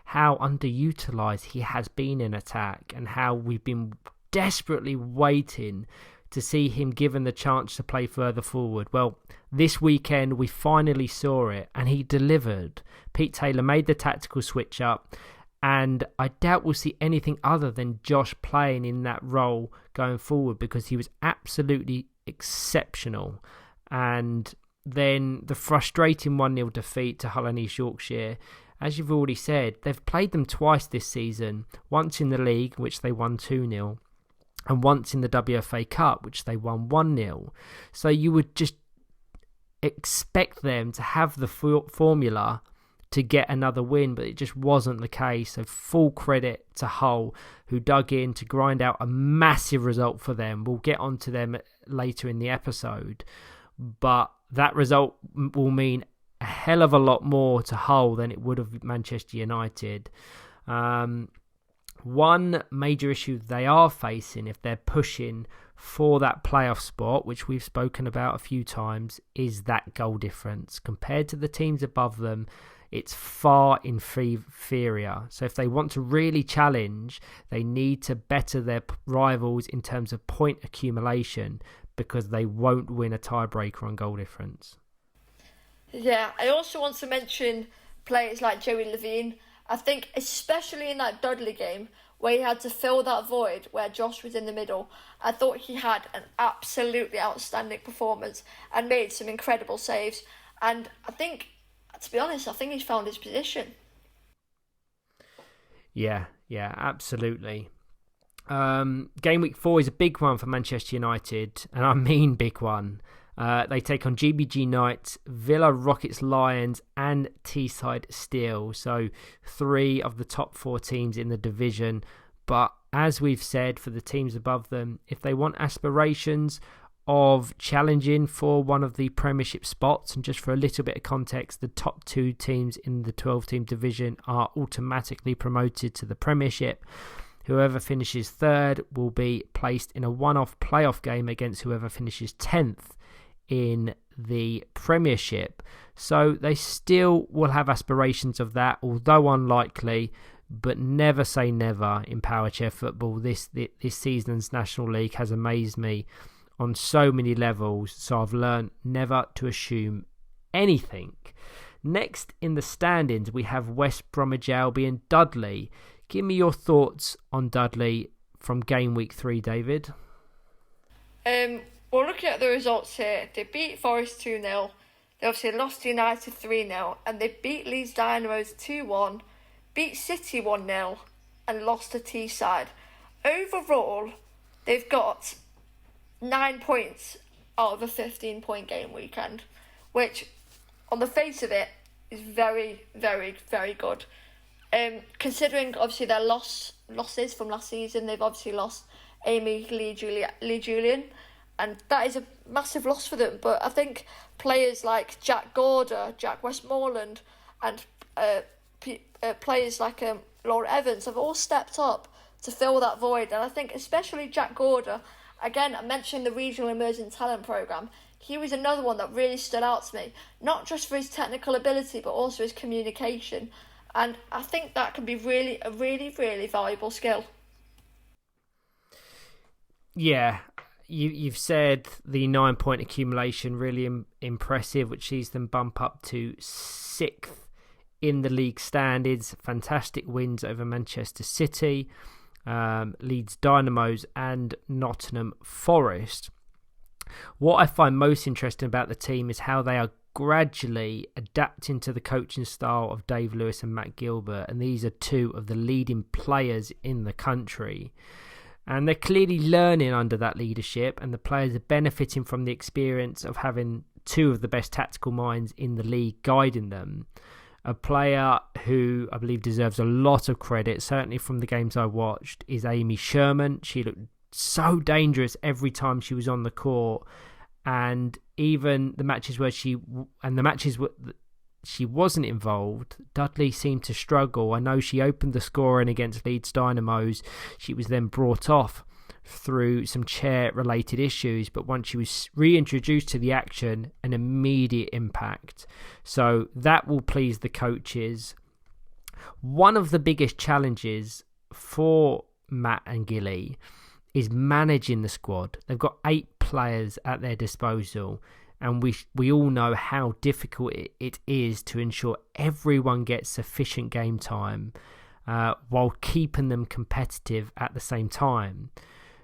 how underutilised he has been in attack, and how we've been desperately waiting to see him given the chance to play further forward. Well, this weekend we finally saw it, and he delivered. Pete Taylor made the tactical switch up, and I doubt we'll see anything other than Josh playing in that role going forward, because he was absolutely exceptional. And then the frustrating 1-0 defeat to Hull and East Yorkshire, as you've already said, they've played them twice this season, once in the league, which they won 2-0, and once in the WFA Cup, which they won 1-0. So you would just expect them to have the formula to get another win, but it just wasn't the case. So full credit to Hull, who dug in to grind out a massive result for them. We'll get onto them later in the episode, but that result will mean a hell of a lot more to Hull than it would have Manchester United. One major issue they are facing, if they're pushing for that playoff spot, which we've spoken about a few times, is that goal difference. Compared to the teams above them, it's far inferior. So if they want to really challenge, they need to better their rivals in terms of point accumulation, because they won't win a tiebreaker on goal difference. Yeah, I also want to mention players like Joey Levine. I think especially in that Dudley game, where he had to fill that void where Josh was in the middle, I thought he had an absolutely outstanding performance and made some incredible saves. And I think, to be honest, I think he's found his position. Yeah, absolutely. Game week 4 is a big one for Manchester United, and I mean big one. They take on GBG Knights, Villa Rockets Lions, and Teesside Steel. So 3 of the top 4 teams in the division. But as we've said, for the teams above them, if they want aspirations of challenging for one of the Premiership spots. And just for a little bit of context, the top 2 teams in the 12-team division are automatically promoted to the Premiership. Whoever finishes third will be placed in a one-off playoff game against whoever finishes 10th in the Premiership. So they still will have aspirations of that, although unlikely. But never say never in Powerchair football. This season's National League has amazed me on so many levels, so I've learned never to assume anything. Next in the standings, we have West Bromwich Albion Dudley. Give me your thoughts on Dudley from Gameweek 3, David. Well, looking at the results here, they beat Forest 2-0. They obviously lost to United 3-0, and they beat Leeds Dynamos 2-1. Beat City 1-0 and lost to Teesside. Overall, they've got 9 points out of a 15-point game weekend, which, on the face of it, is very, very, very good. Considering, obviously, their losses from last season, they've obviously lost Amy Lee Julian, and that is a massive loss for them. But I think players like Jack Gorder, Jack Westmoreland, and players like Laura Evans have all stepped up to fill that void. And I think especially Jack Gorder, again, I mentioned the Regional Emerging Talent Programme, he was another one that really stood out to me, not just for his technical ability, but also his communication. And I think that can be a really, really valuable skill. Yeah, you've said the 9-point accumulation really impressive, which sees them bump up to 6th in the league standings. Fantastic wins over Manchester City, Leeds Dynamos and Nottingham Forest. What I find most interesting about the team is how they are gradually adapting to the coaching style of Dave Lewis and Matt Gilbert, and these are 2 of the leading players in the country. And they're clearly learning under that leadership, and the players are benefiting from the experience of having 2 of the best tactical minds in the league guiding them. A player who I believe deserves a lot of credit, certainly from the games I watched, is Amy Sherman. She looked so dangerous every time she was on the court, and even the matches where she wasn't involved, Dudley seemed to struggle. I know she opened the scoring against Leeds Dynamos. She was then brought off through some chair-related issues, but once she was reintroduced to the action, an immediate impact. So that will please the coaches. One of the biggest challenges for Matt and Gilly is managing the squad. They've got 8 players at their disposal, and we all know how difficult it is to ensure everyone gets sufficient game time while keeping them competitive at the same time.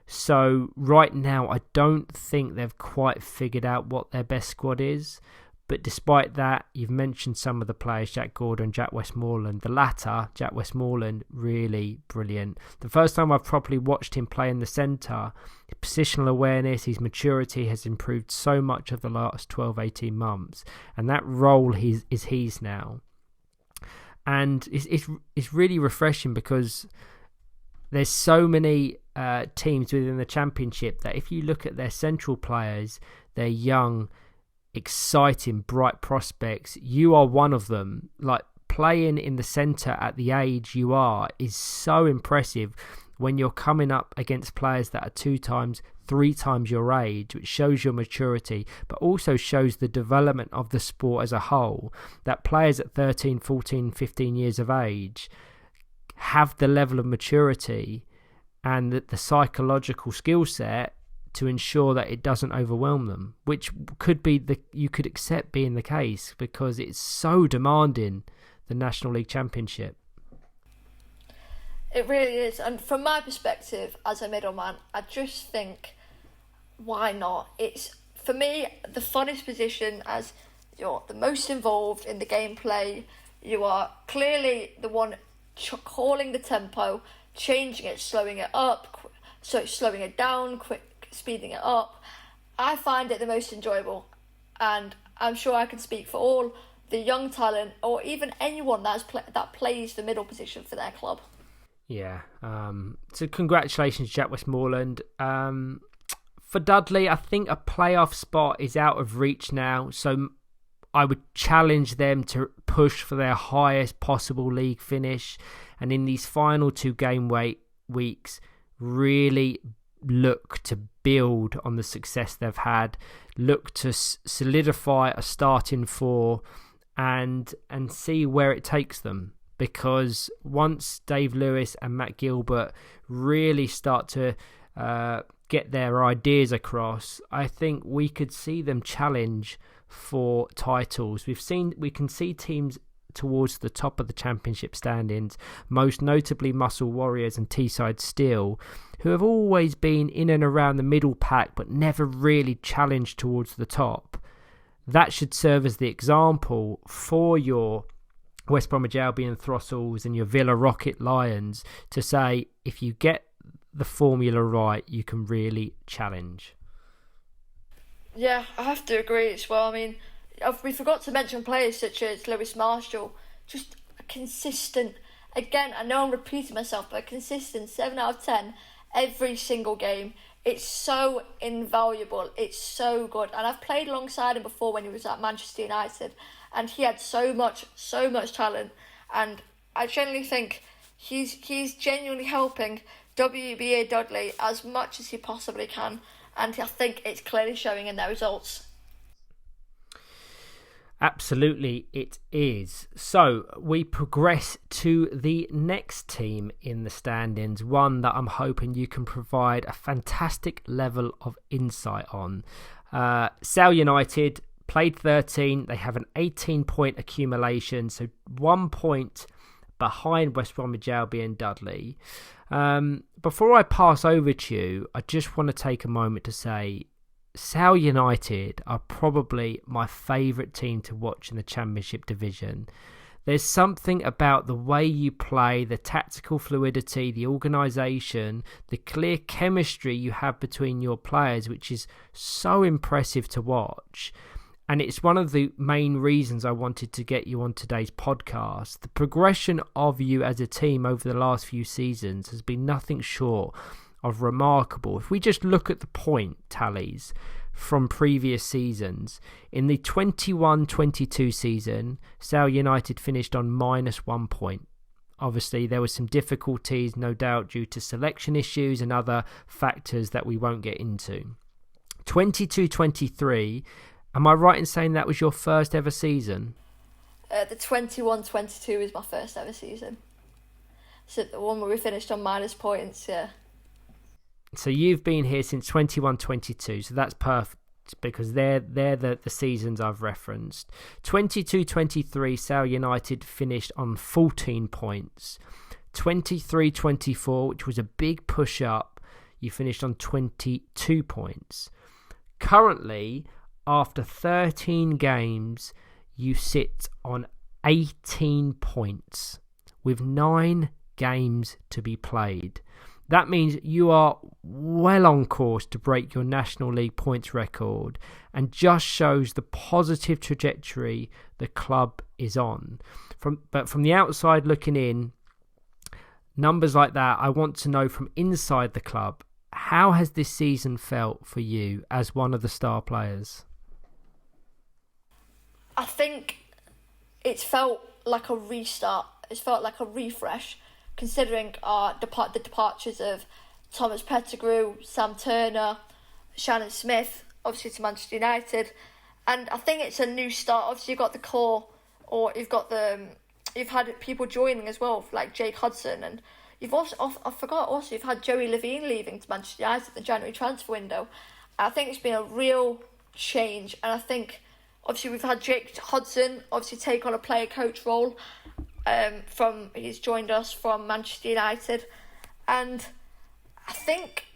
So right now, I don't think they've quite figured out what their best squad is. But despite that, you've mentioned some of the players, Jack Gordon and Jack Westmoreland. The latter, Jack Westmoreland, really brilliant. The first time I've properly watched him play in the centre, his positional awareness, his maturity has improved so much over the last 12, 18 months. And that role is his now. And it's really refreshing because there's so many teams within the Championship that if you look at their central players, they're young, exciting, bright prospects. You are one of them. Like, playing in the centre at the age you are is so impressive when you're coming up against players that are 2 times, 3 times your age, which shows your maturity, but also shows the development of the sport as a whole. That players at 13, 14, 15 years of age have the level of maturity and the psychological skill set to ensure that it doesn't overwhelm them, which you could accept being the case because it's so demanding, the National League Championship. It really is, and from my perspective as a middleman, I just think, why not? It's, for me, the funnest position, as you're the most involved in the gameplay. You are clearly the one calling the tempo, changing it, slowing it up, slowing it down, speeding it up. I find it the most enjoyable, and I'm sure I can speak for all the young talent or even anyone that plays the middle position for their club. Yeah. So congratulations, Jack Westmoreland. For Dudley, I think a playoff spot is out of reach now, so I would challenge them to push for their highest possible league finish, and in these final 2 game weeks, really look to build on the success they've had, look to solidify a starting 4, and see where it takes them. Because once Dave Lewis and Matt Gilbert really start to get their ideas across, I think we could see them challenge for titles. We can see teams towards the top of the championship standings, most notably Muscle Warriors and Teesside Steel, who have always been in and around the middle pack but never really challenged towards the top. That should serve as the example for your West Bromwich Albion Throssels and your Villa Rocket Lions to say, if you get the formula right, you can really challenge. Yeah, I have to agree as well. I mean, we forgot to mention players such as Lewis Marshall, just a consistent, again, I know I'm repeating myself, but a consistent 7 out of 10 every single game. It's so invaluable. It's so good. And I've played alongside him before when he was at Manchester United, and he had so much talent. And I genuinely think he's genuinely helping WBA Dudley as much as he possibly can. And I think it's clearly showing in their results. Absolutely, it is. So we progress to the next team in the standings, one that I'm hoping you can provide a fantastic level of insight on. Sale United played 13. They have an 18-point accumulation, so 1 point behind West Bromwich Albion Dudley. Before I pass over to you, I just want to take a moment to say Sale United are probably my favourite team to watch in the Championship division. There's something about the way you play, the tactical fluidity, the organisation, the clear chemistry you have between your players, which is so impressive to watch. And it's one of the main reasons I wanted to get you on today's podcast. The progression of you as a team over the last few seasons has been nothing short of remarkable. If we just look at the point tallies from previous seasons, in the 21-22 season, Sale United finished on -1 point. Obviously, there were some difficulties, no doubt, due to selection issues and other factors that we won't get into. 22-23, am I right in saying that was your first ever season? The 21-22 is my first ever season. So the one where we finished on minus points, yeah. So you've been here since 21-22, so that's perfect because they're the seasons I've referenced. 22-23, Sale United finished on 14 points. 23-24, which was a big push up, you finished on 22 points. Currently, after 13 games, you sit on 18 points with 9 games to be played. That means you are well on course to break your National League points record and just shows the positive trajectory the club is on. But from the outside looking in, numbers like that, I want to know from inside the club, how has this season felt for you as one of the star players? I think it's felt like a restart. It's felt like a refresh, considering the departures of Thomas Pettigrew, Sam Turner, Shannon Smith, obviously to Manchester United, and I think it's a new start. Obviously, you've got the core, or you've had people joining as well, like Jake Hudson, and you've you've had Joey Levine leaving to Manchester United in the January transfer window. I think it's been a real change, and I think obviously we've had Jake Hudson obviously take on a player coach role. He's joined us from Manchester United, and I think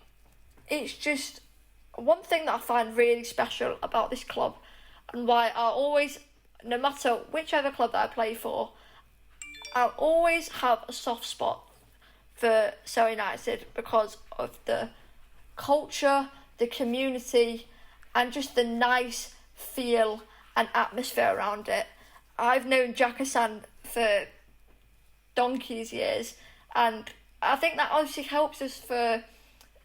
it's just one thing that I find really special about this club, and why I always, no matter whichever club that I play for, I'll always have a soft spot for Sale United because of the culture, the community, and just the nice feel and atmosphere around it. I've known Jack Hassan for donkey's years, and I think that obviously helps us for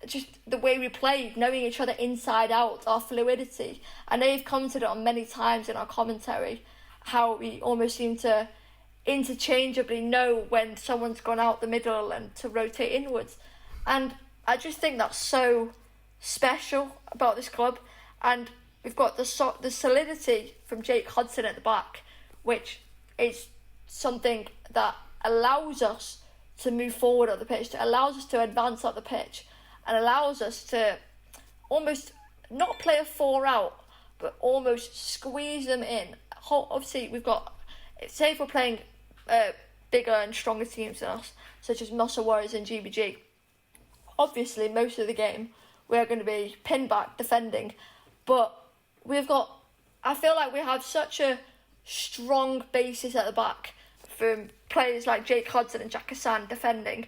just the way we played, knowing each other inside out, our fluidity. I know you've commented on many times in our commentary how we almost seem to interchangeably know when someone's gone out the middle and to rotate inwards. And I just think that's so special about this club. And we've got the solidity from Jake Hudson at the back, which is something that allows us to move forward on the pitch, that allows us to advance up the pitch, and allows us to almost not play a 4 out, but almost squeeze them in. Obviously, we've got, say if we're playing bigger and stronger teams than us, such as Muscle Warriors and GBG, obviously most of the game we're going to be pinned back defending, but I feel like we have such a strong basis at the back from players like Jake Hudson and Jack Hassan defending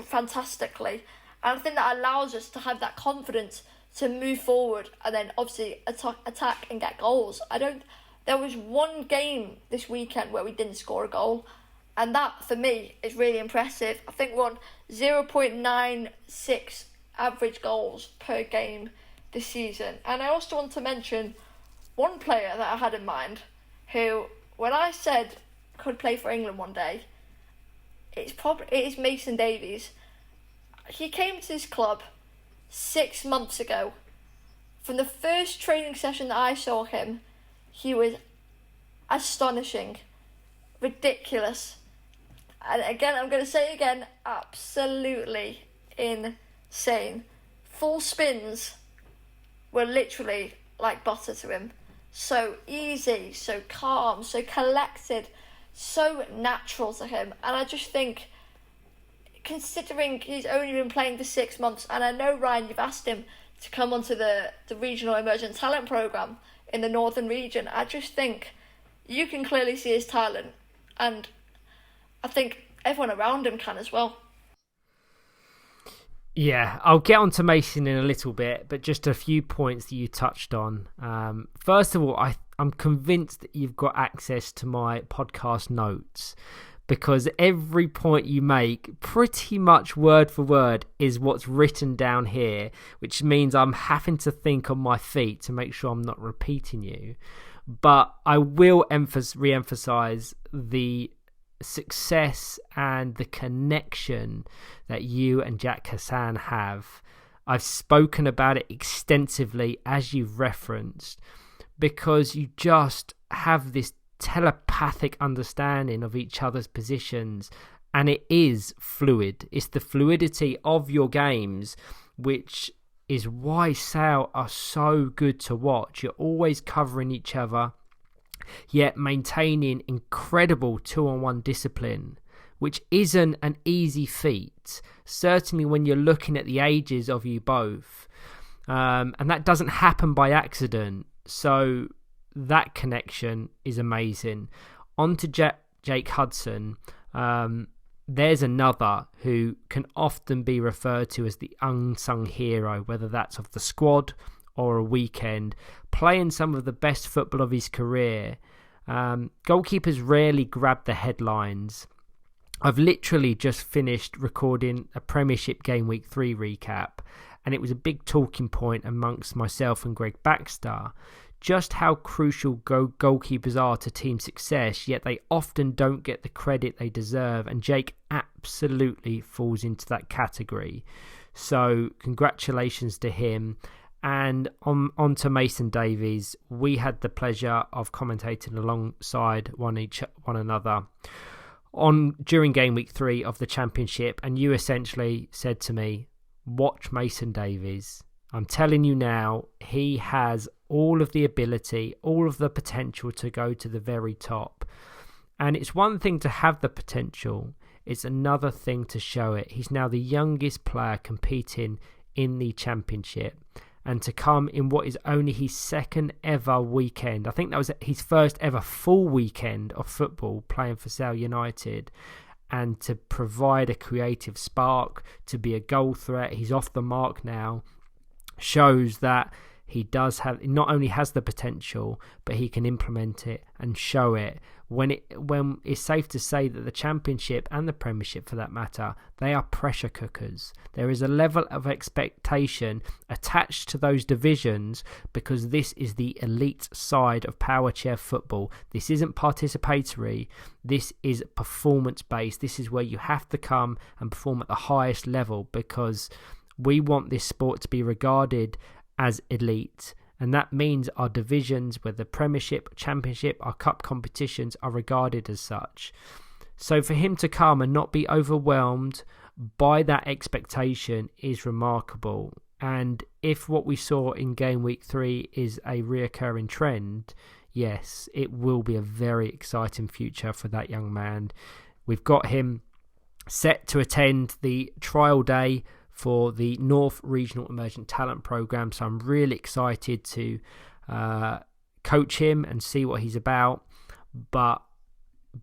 fantastically, and I think that allows us to have that confidence to move forward and then obviously attack and get goals. There was one game this weekend where we didn't score a goal, and that for me is really impressive. I think we're on 0.96 average goals per game this season. And I also want to mention one player that I had in mind who, when I said could play for England one day, it is Mason Davies. He came to this club 6 months ago. From the first training session that I saw him, he was astonishing, ridiculous, and again, I'm going to say it again, absolutely insane. Full spins were literally like butter to him. So easy, so calm, so collected, so natural to him. And I just think, considering he's only been playing for 6 months, and I know, Ryan, you've asked him to come onto the regional emergent talent programme in the northern region, I just think you can clearly see his talent, and I think everyone around him can as well. Yeah, I'll get on to Mason in a little bit, but just a few points that you touched on. First of all, I'm convinced that you've got access to my podcast notes, because every point you make, pretty much word for word, is what's written down here, which means I'm having to think on my feet to make sure I'm not repeating you. But I will re-emphasize the success and the connection that you and Jack Hassan have. I've spoken about it extensively, as you've referenced, because you just have this telepathic understanding of each other's positions, and it is fluid. It's the fluidity of your games which is why Sale are so good to watch. You're always covering each other, yet maintaining incredible 2-on-1 discipline, which isn't an easy feat, certainly when you're looking at the ages of you both, and that doesn't happen by accident. So that connection is amazing. On to Jake Hudson. There's another who can often be referred to as the unsung hero, whether that's of the squad or a weekend, playing some of the best football of his career. Goalkeepers rarely grab the headlines. I've literally just finished recording a Premiership Gameweek 3 recap, and it was a big talking point amongst myself and Greg Baxter, just how crucial goalkeepers are to team success, yet they often don't get the credit they deserve, and Jake absolutely falls into that category. So congratulations to him. And on to Mason Davies. We had the pleasure of commentating alongside one another during Game Week 3 of the Championship, and you essentially said to me, watch Mason Davies. I'm telling you now, he has all of the ability, all of the potential to go to the very top. And it's one thing to have the potential, it's another thing to show it. He's now the youngest player competing in the Championship, and to come in what is only his second ever weekend. I think that was his first ever full weekend of football playing for Sale United, and to provide a creative spark, to be a goal threat. He's off the mark now. Shows that he does have, not only has the potential, but he can implement it and show it. When it's safe to say that the Championship and the Premiership, for that matter, they are pressure cookers. There is a level of expectation attached to those divisions because this is the elite side of Powerchair football. This isn't participatory. This is performance-based. This is where you have to come and perform at the highest level because we want this sport to be regarded as elite. And that means our divisions, whether Premiership, Championship, our cup competitions, are regarded as such. So for him to come and not be overwhelmed by that expectation is remarkable. And if what we saw in Gameweek 3 is a reoccurring trend, yes, it will be a very exciting future for that young man. We've got him set to attend the trial day for the North Regional Emergent Talent Programme. So I'm really excited to coach him and see what he's about. But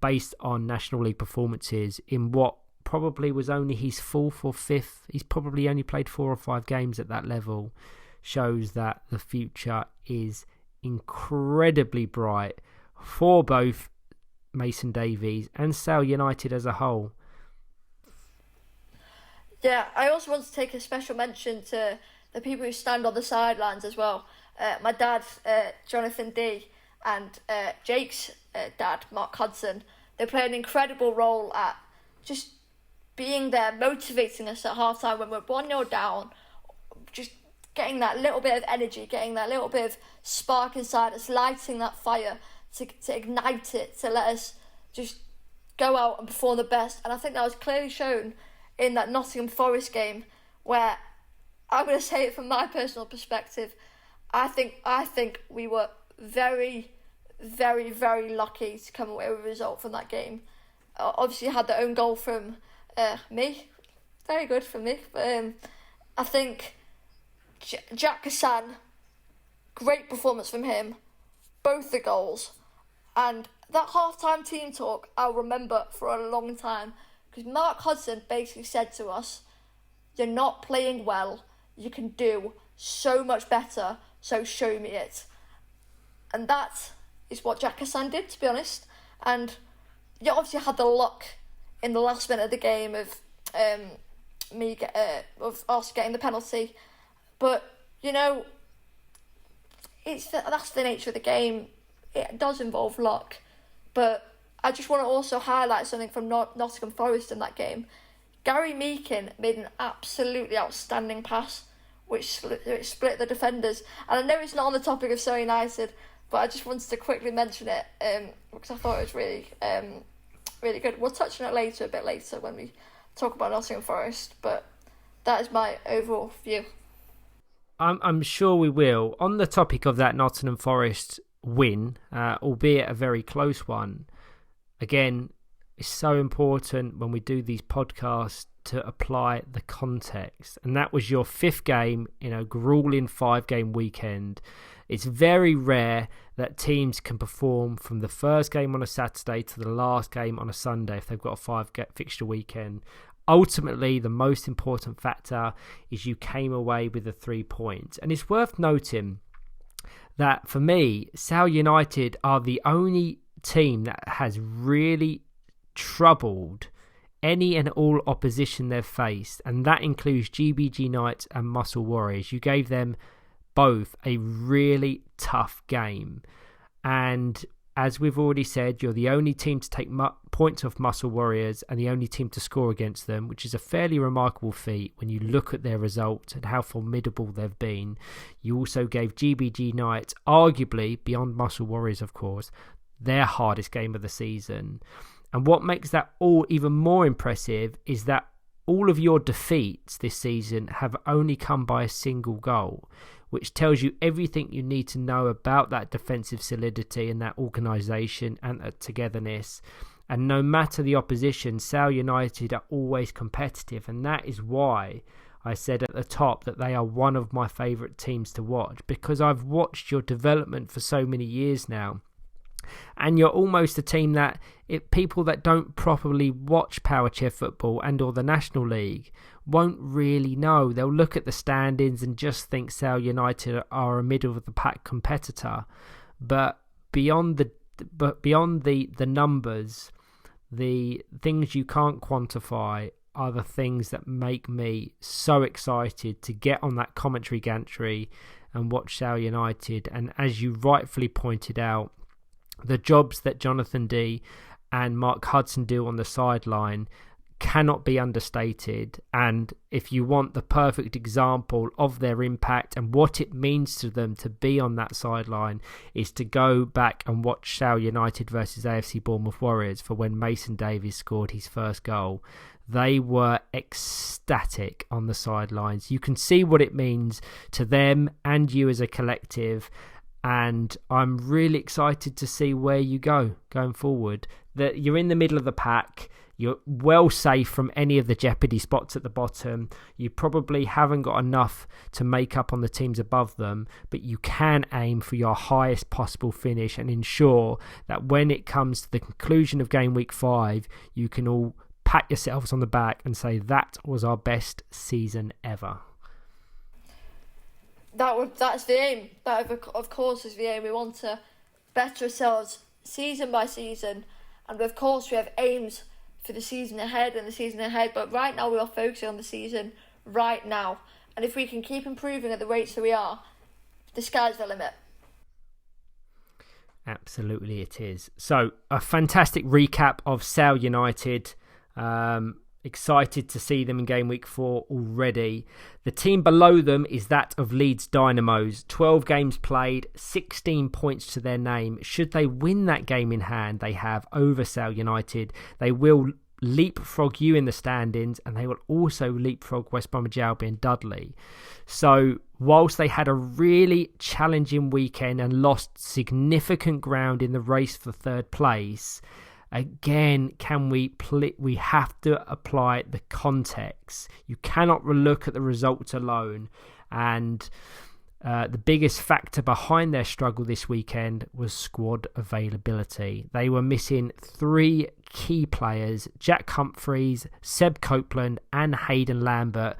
based on National League performances in what probably was only his fourth or fifth, he's probably only played 4 or 5 games at that level, shows that the future is incredibly bright for both Mason Davies and Sale United as a whole. Yeah, I also want to take a special mention to the people who stand on the sidelines as well. My dad, Jonathan Dee, and Jake's dad, Mark Hudson, they play an incredible role at just being there, motivating us at half-time when we're 1-0 down, just getting that little bit of energy, getting that little bit of spark inside us, lighting that fire to ignite it, to let us just go out and perform the best. And I think that was clearly shown in that Nottingham Forest game, where I'm going to say it from my personal perspective, I think we were very, very, very lucky to come away with a result from that game. Obviously, had the own goal from me, very good from me. I think Jack Hassan, great performance from him, both the goals, and that half-time team talk I'll remember for a long time. Because Mark Hudson basically said to us, you're not playing well, you can do so much better, so show me it. And that is what Jack Hassan did, to be honest. And you obviously had the luck in the last minute of the game of of us getting the penalty. But, you know, that's the nature of the game. It does involve luck. But I just want to also highlight something from Nottingham Forest in that game. Gary Meakin made an absolutely outstanding pass, which split the defenders. And I know it's not on the topic of Sale United, but I just wanted to quickly mention it because I thought it was really, really good. We'll touch on it a bit later when we talk about Nottingham Forest. But that is my overall view. I'm sure we will. On the topic of that Nottingham Forest win, albeit a very close one, again, it's so important when we do these podcasts to apply the context. And that was your 5th game in a grueling 5-game weekend. It's very rare that teams can perform from the first game on a Saturday to the last game on a Sunday if they've got a 5-fixture weekend. Ultimately, the most important factor is you came away with the 3 points. And it's worth noting that for me, Sale United are the only team that has really troubled any and all opposition they've faced, and that includes GBG Knights and Muscle Warriors. You gave them both a really tough game, and as we've already said, you're the only team to take points off Muscle Warriors and the only team to score against them, which is a fairly remarkable feat when you look at their results and how formidable they've been. You also gave GBG Knights, arguably, beyond Muscle Warriors of course, their hardest game of the season. And what makes that all even more impressive is that all of your defeats this season have only come by a single goal, which tells you everything you need to know about that defensive solidity and that organisation and that togetherness. And no matter the opposition, Sale United are always competitive, and that is why I said at the top that they are one of my favourite teams to watch, because I've watched your development for so many years now. And you're almost a team that people that don't properly watch Powerchair football and or the National League won't really know. They'll look at the standings and just think Sale United are a middle of the pack competitor, but beyond the numbers, the things you can't quantify are the things that make me so excited to get on that commentary gantry and watch Sale United. And as you rightfully pointed out, the jobs that Jonathan Dee and Mark Hudson do on the sideline cannot be understated. And if you want the perfect example of their impact and what it means to them to be on that sideline, is to go back and watch Sale United versus AFC Bournemouth Warriors for when Mason Davies scored his first goal. They were ecstatic on the sidelines. You can see what it means to them and you as a collective. And I'm really excited to see where you go going forward. That you're in the middle of the pack. You're well safe from any of the jeopardy spots at the bottom. You probably haven't got enough to make up on the teams above them, but you can aim for your highest possible finish and ensure that when it comes to the conclusion of Game Week 5, you can all pat yourselves on the back and say that was our best season ever. That's the aim. That of course is the aim. We want to better ourselves season by season, and of course we have aims for the season ahead and the season ahead. But right now we are focusing on the season right now, and if we can keep improving at the rates that we are, the sky's the limit. Absolutely, it is. So a fantastic recap of Sale United. Excited to see them in Game Week 4 already. The team below them is that of Leeds Dynamos. 12 games played, 16 points to their name. Should they win that game in hand they have over Sale United, they will leapfrog you in the standings, and they will also leapfrog West Bromwich Albion Dudley. So whilst they had a really challenging weekend and lost significant ground in the race for third place, again, we have to apply the context. You cannot look at the results alone. And the biggest factor behind their struggle this weekend was squad availability. They were missing 3 key players, Jack Humphreys, Seb Copeland and Hayden Lambert.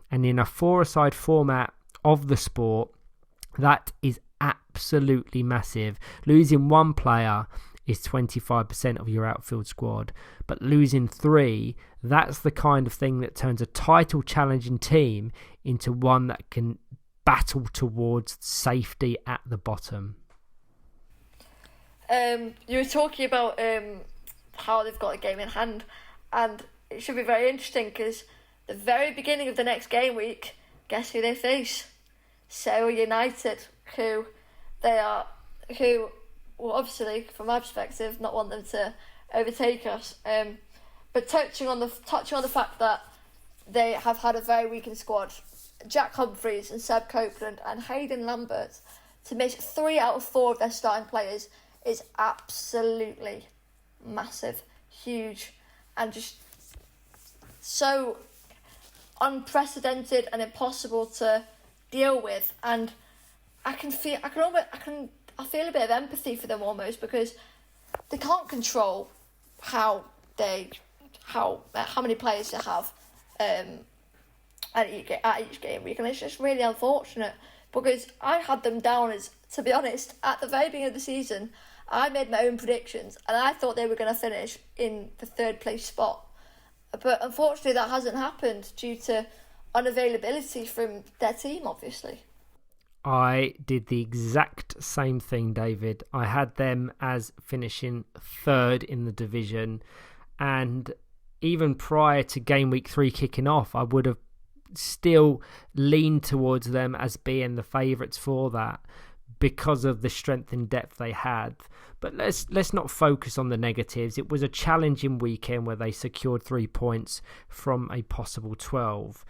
And in a 4-a-side format of the sport, that is absolutely massive. Losing 1 player is 25% of your outfield squad, but losing 3, that's the kind of thing that turns a title challenging team into one that can battle towards safety at the bottom. You were talking about how they've got a game in hand, and it should be very interesting because the very beginning of the next game week, guess who they face? Sale United, who well, obviously, from my perspective, not want them to overtake us. But touching on the fact that they have had a very weakened squad, Jack Humphreys and Seb Copeland and Hayden Lambert, to miss 3 out of 4 of their starting players is absolutely massive, huge, and just so unprecedented and impossible to deal with. And I feel a bit of empathy for them almost, because they can't control how many players they have at each game week, and it's just really unfortunate because I had them down as, to be honest, at the very beginning of the season, I made my own predictions and I thought they were going to finish in the 3rd place spot, but unfortunately that hasn't happened due to unavailability from their team, obviously. I did the exact same thing, David. I had them as finishing 3rd in the division, and even prior to Game Week 3 kicking off, I would have still leaned towards them as being the favourites for that because of the strength and depth they had. But let's not focus on the negatives. It was a challenging weekend where they secured 3 points from a possible 12.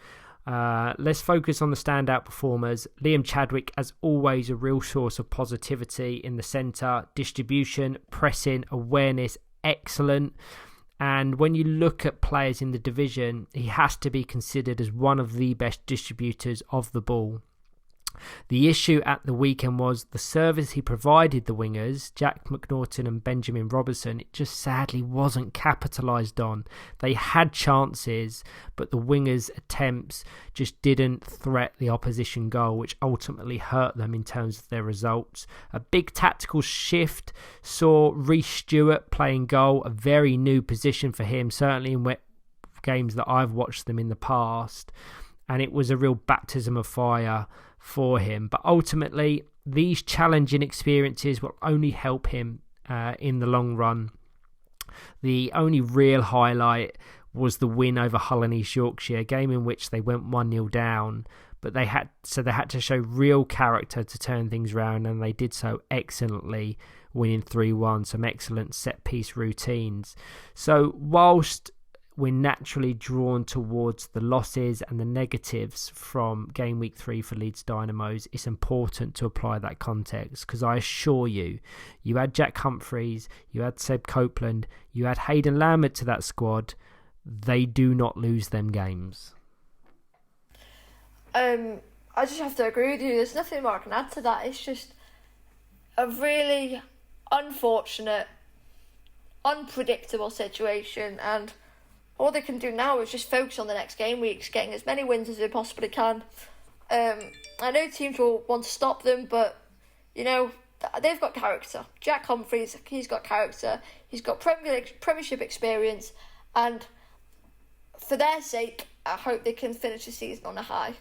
Let's focus on the standout performers. Liam Chadwick, as always, a real source of positivity in the centre. Distribution, pressing, awareness, excellent. And when you look at players in the division, he has to be considered as one of the best distributors of the ball. The issue at the weekend was the service he provided the wingers, Jack McNaughton and Benjamin Robertson, it just sadly wasn't capitalised on. They had chances, but the wingers' attempts just didn't threat the opposition goal, which ultimately hurt them in terms of their results. A big tactical shift saw Reece Stewart playing goal, a very new position for him, certainly in games that I've watched them in the past, and it was a real baptism of fire for him. But ultimately, these challenging experiences will only help him in the long run. The only real highlight was the win over Hull and East Yorkshire, a game in which they went 1-0 down, but they had to show real character to turn things around, and they did so excellently, winning 3-1. Some excellent set-piece routines. So whilst we're naturally drawn towards the losses and the negatives from Gameweek 3 for Leeds Dynamos, it's important to apply that context, because I assure you, you had Jack Humphreys, you had Seb Copeland, you had Hayden Lambert to that squad. They do not lose them games. I just have to agree with you. There's nothing more I can add to that. It's just a really unfortunate, unpredictable situation, and all they can do now is just focus on the next game weeks, getting as many wins as they possibly can. I know teams will want to stop them, but, you know, they've got character. Jack Humphreys, he's got character. He's got Premiership experience. And for their sake, I hope they can finish the season on a high.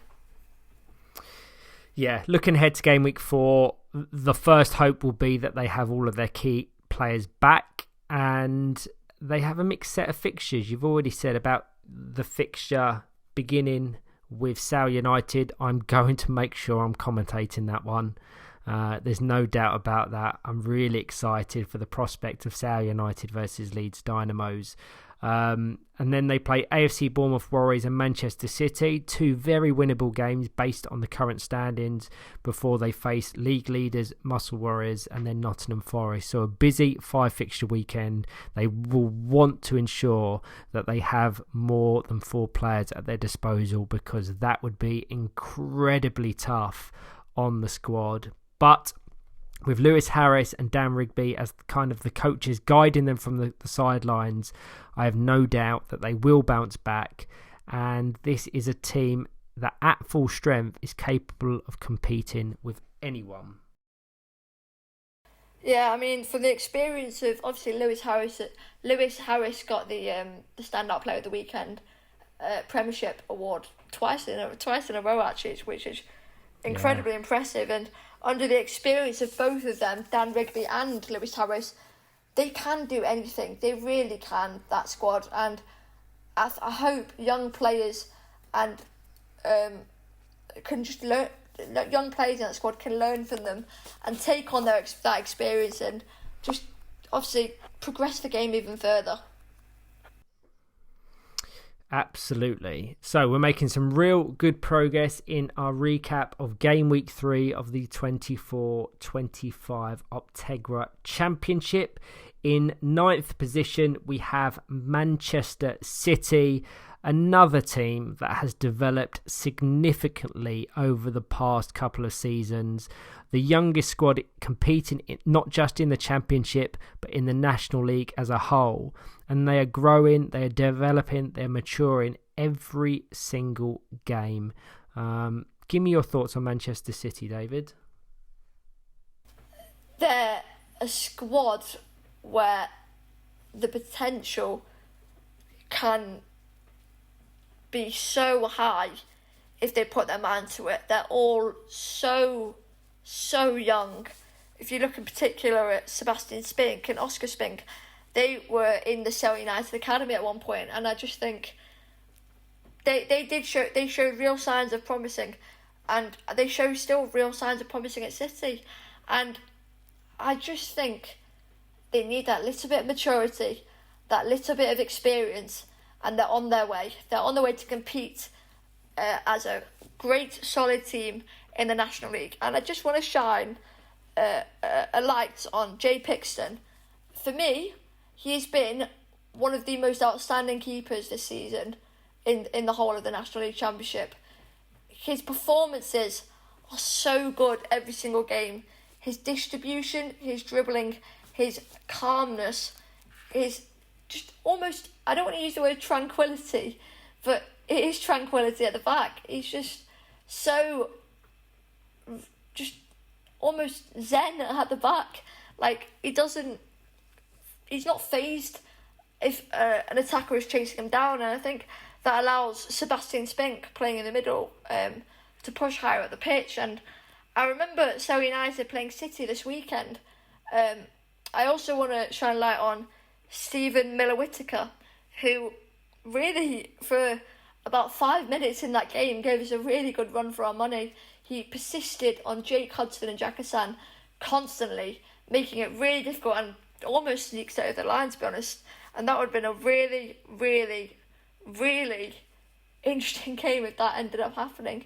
Yeah, looking ahead to Game Week 4, the first hope will be that they have all of their key players back, and they have a mixed set of fixtures. You've already said about the fixture beginning with Sale United. I'm going to make sure I'm commentating that one. There's no doubt about that. I'm really excited for the prospect of Sale United versus Leeds Dynamos. And then they play AFC Bournemouth Warriors and Manchester City, two very winnable games based on the current standings, before they face league leaders Muscle Warriors and then Nottingham Forest. So a busy 5-fixture weekend. They will want to ensure that they have more than 4 players at their disposal, because that would be incredibly tough on the squad. But with Lewis Harris and Dan Rigby as kind of the coaches guiding them from the sidelines, I have no doubt that they will bounce back. And this is a team that at full strength is capable of competing with anyone. Yeah, I mean, from the experience of obviously Lewis Harris got the standout player of the weekend Premiership award twice in a row actually, which is incredibly impressive. And under the experience of both of them, Dan Rigby and Lewis Harris, they can do anything. They really can, that squad. And I hope young players and can just learn. Young players in that squad can learn from them and take on that experience and just obviously progress the game even further. Absolutely. So we're making some real good progress in our recap of Game Week 3 of the 24-25 Optegra Championship. In 9th position, we have Manchester City, another team that has developed significantly over the past couple of seasons. The youngest squad competing not just in the Championship, but in the National League as a whole. And they are growing, they are developing, they're maturing every single game. Give me your thoughts on Manchester City, David. They're a squad where the potential can be so high if they put their mind to it. They're all so young. If you look in particular at Sebastian Spink and Oscar Spink, they were in the Sale United Academy at one point, and I just think they showed real signs of promising, and they show still real signs of promising at City. And I just think they need that little bit of maturity, that little bit of experience, and they're on their way. They're on their way to compete as a great, solid team in the National League. And I just want to shine a light on Jay Pixton. For me, he's been one of the most outstanding keepers this season in the whole of the National League Championship. His performances are so good every single game. His distribution, his dribbling, his calmness, his just almost, I don't want to use the word tranquility, but it is tranquility at the back. He's just so, just almost zen at the back. Like, he's not phased if an attacker is chasing him down, and I think that allows Sebastian Spink playing in the middle to push higher at the pitch. And I remember Surrey United playing City this weekend. I also want to shine light on Stephen Miller-Whittaker, who really, for about 5 minutes in that game, gave us a really good run for our money. He persisted on Jake Hudson and Jack Hassan constantly, making it really difficult and almost sneaks out of the line, to be honest. And that would have been a really, really, really interesting game if that ended up happening.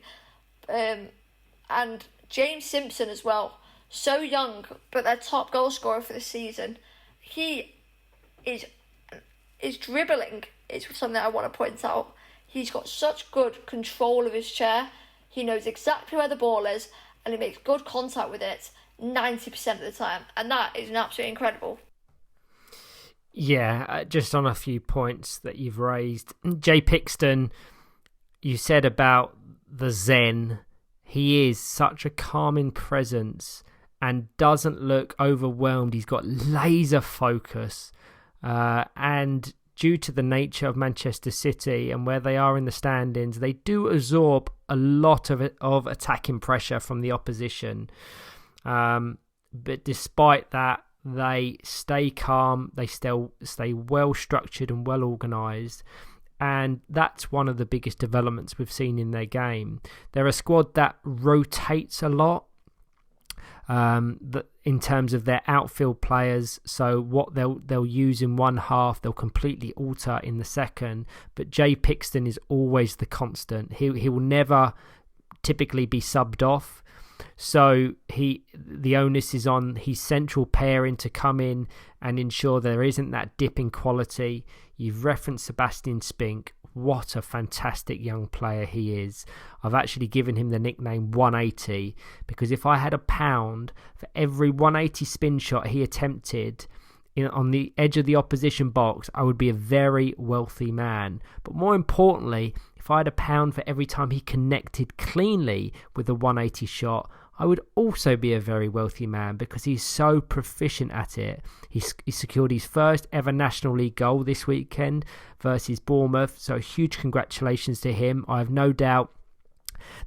And James Simpson as well, so young, but their top goal scorer for the season. His dribbling is something I want to point out. He's got such good control of his chair. He knows exactly where the ball is, and he makes good contact with it 90% of the time. And that is absolutely incredible. Yeah, just on a few points that you've raised. Jay Pixton, you said about the zen. He is such a calming presence and doesn't look overwhelmed. He's got laser focus. And due to the nature of Manchester City and where they are in the standings, they do absorb a lot of attacking pressure from the opposition. But despite that, they stay calm, they still stay well structured and well organised, and that's one of the biggest developments we've seen in their game. They're a squad that rotates a lot in terms of their outfield players, so what they'll use in one half they'll completely alter in the second, but Jay Pixton is always the constant. He will never typically be subbed off. So the onus is on his central pairing to come in and ensure there isn't that dip in quality. You've referenced Sebastian Spink. What a fantastic young player he is. I've actually given him the nickname 180 because if I had £1 for every 180 spin shot he attempted on the edge of the opposition box, I would be a very wealthy man. But more importantly, if I had £1 for every time he connected cleanly with a 180 shot, I would also be a very wealthy man because he's so proficient at it. He secured his first ever National League goal this weekend versus Bournemouth, so huge congratulations to him. I have no doubt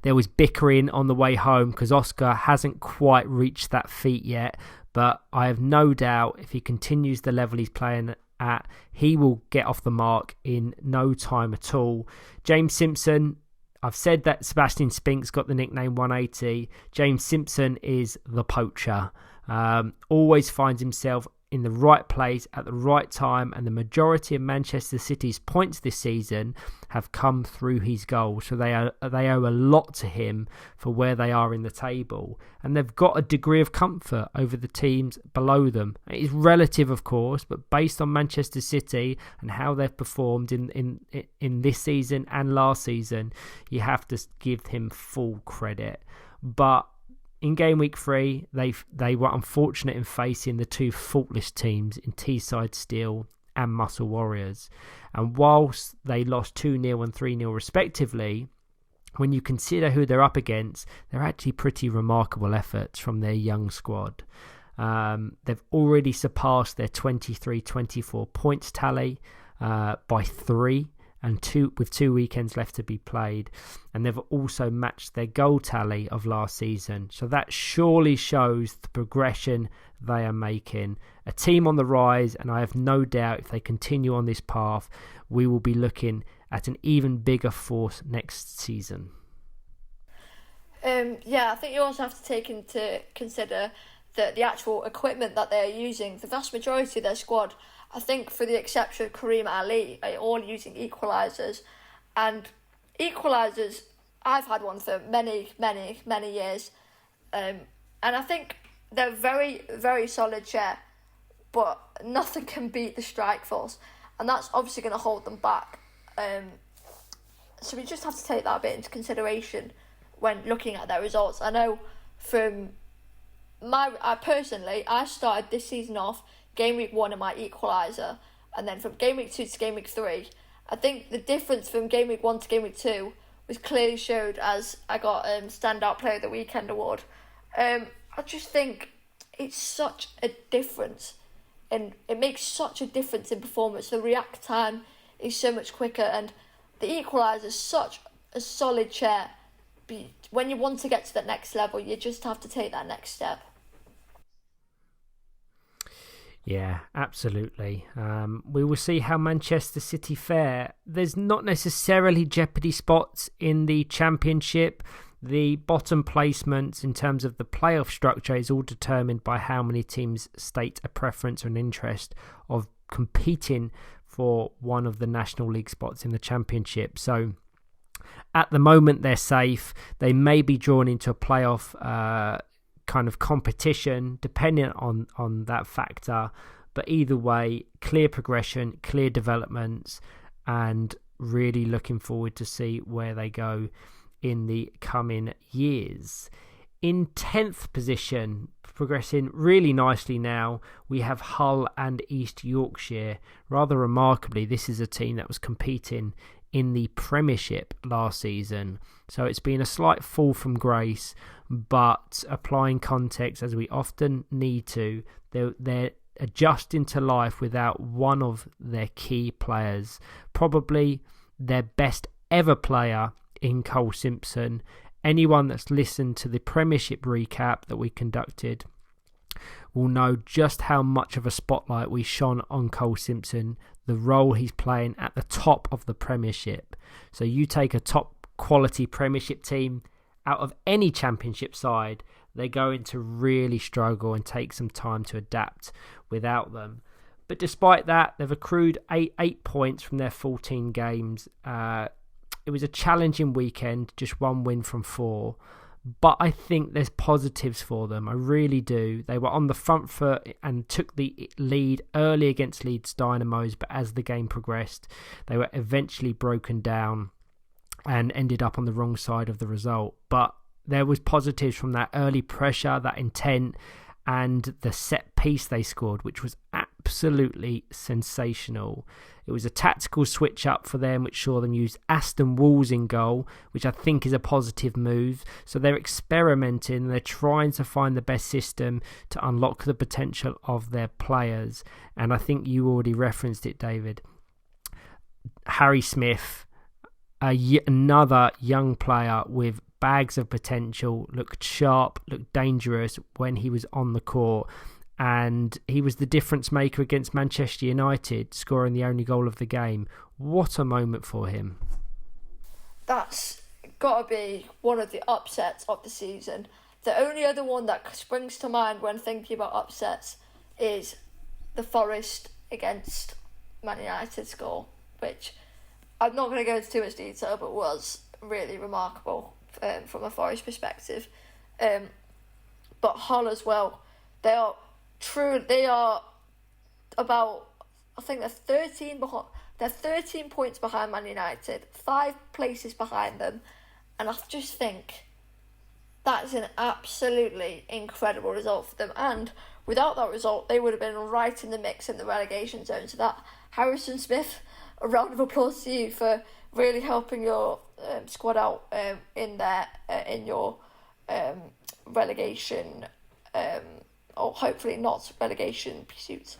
there was bickering on the way home because Oscar hasn't quite reached that feat yet, but I have no doubt if he continues the level he's playing at, he will get off the mark in no time at all. James Simpson, I've said that Sebastian Spink's got the nickname 180. James Simpson is the poacher. Always finds himself in the right place at the right time, and the majority of Manchester City's points this season have come through his goals. So they owe a lot to him for where they are in the table, and they've got a degree of comfort over the teams below them. It is relative, of course, but based on Manchester City and how they've performed in this season and last season, you have to give him full credit. But in Gameweek 3, they were unfortunate in facing the two faultless teams in Teesside Steel and Muscle Warriors. And whilst they lost 2-0 and 3-0 respectively, when you consider who they're up against, they're actually pretty remarkable efforts from their young squad. They've already surpassed their 23-24 points tally by 3. And with 2 weekends left to be played. And they've also matched their goal tally of last season. So that surely shows the progression they are making. A team on the rise, and I have no doubt if they continue on this path, we will be looking at an even bigger force next season. I think you also have to take into consider the actual equipment that they're using. The vast majority of their squad, I think for the exception of Kareem Ali, are all using equalisers. And equalisers, I've had one for many, many, many years. And I think they're very, very solid chair, but nothing can beat the strike force. And that's obviously going to hold them back. So we just have to take that a bit into consideration when looking at their results. I know from I started this season off game week 1 in my equaliser, and then from game week 2 to game week 3, I think the difference from game week 1 to game week 2 was clearly showed as I got standout player of the weekend award. I just think it's such a difference, and it makes such a difference in performance. The react time is so much quicker, and the equaliser is such a solid chair. When you want to get to that next level, you just have to take that next step. Yeah, absolutely. We will see how Manchester City fare. There's not necessarily jeopardy spots in the Championship. The bottom placements in terms of the playoff structure is all determined by how many teams state a preference or an interest of competing for one of the National League spots in the Championship. So at the moment, they're safe. They may be drawn into a playoff kind of competition, depending on that factor. But either way, clear progression, clear developments, and really looking forward to see where they go in the coming years. In 10th position, progressing really nicely now, we have Hull and East Yorkshire. Rather remarkably, this is a team that was competing in the Premiership last season. So it's been a slight fall from grace, but applying context as we often need to, they're adjusting to life without one of their key players. Probably their best ever player in Cole Simpson. Anyone that's listened to the Premiership recap that we conducted will know just how much of a spotlight we shone on Cole Simpson, the role he's playing at the top of the Premiership. So you take a top quality Premiership team out of any Championship side, they're going to really struggle and take some time to adapt without them. But despite that, they've accrued 8 points from their 14 games. It was a challenging weekend, just 1 win from 4. But I think there's positives for them. I really do. They were on the front foot and took the lead early against Leeds Dynamos, but as the game progressed, they were eventually broken down and ended up on the wrong side of the result. But there was positives from that early pressure, that intent, and the set piece they scored, which was absolutely sensational. It was a tactical switch up for them, which saw them use Aston Walls in goal, which I think is a positive move. So they're experimenting, they're trying to find the best system to unlock the potential of their players. And I think you already referenced it, David. Harry Smith, another young player with bags of potential, looked sharp, looked dangerous when he was on the court. And he was the difference maker against Manchester United, scoring the only goal of the game. What a moment for him. That's got to be one of the upsets of the season. The only other one that springs to mind when thinking about upsets is the Forest against Man United score, which I'm not going to go into too much detail, but was really remarkable from a Forest perspective. But Hull as well, they are about, I think they're 13 behind. They're 13 points behind Man United, 5 places behind them, and I just think that is an absolutely incredible result for them. And without that result, they would have been right in the mix in the relegation zone. So that, Harrison Smith, a round of applause to you for really helping your squad out in your relegation. Or hopefully not relegation pursuits.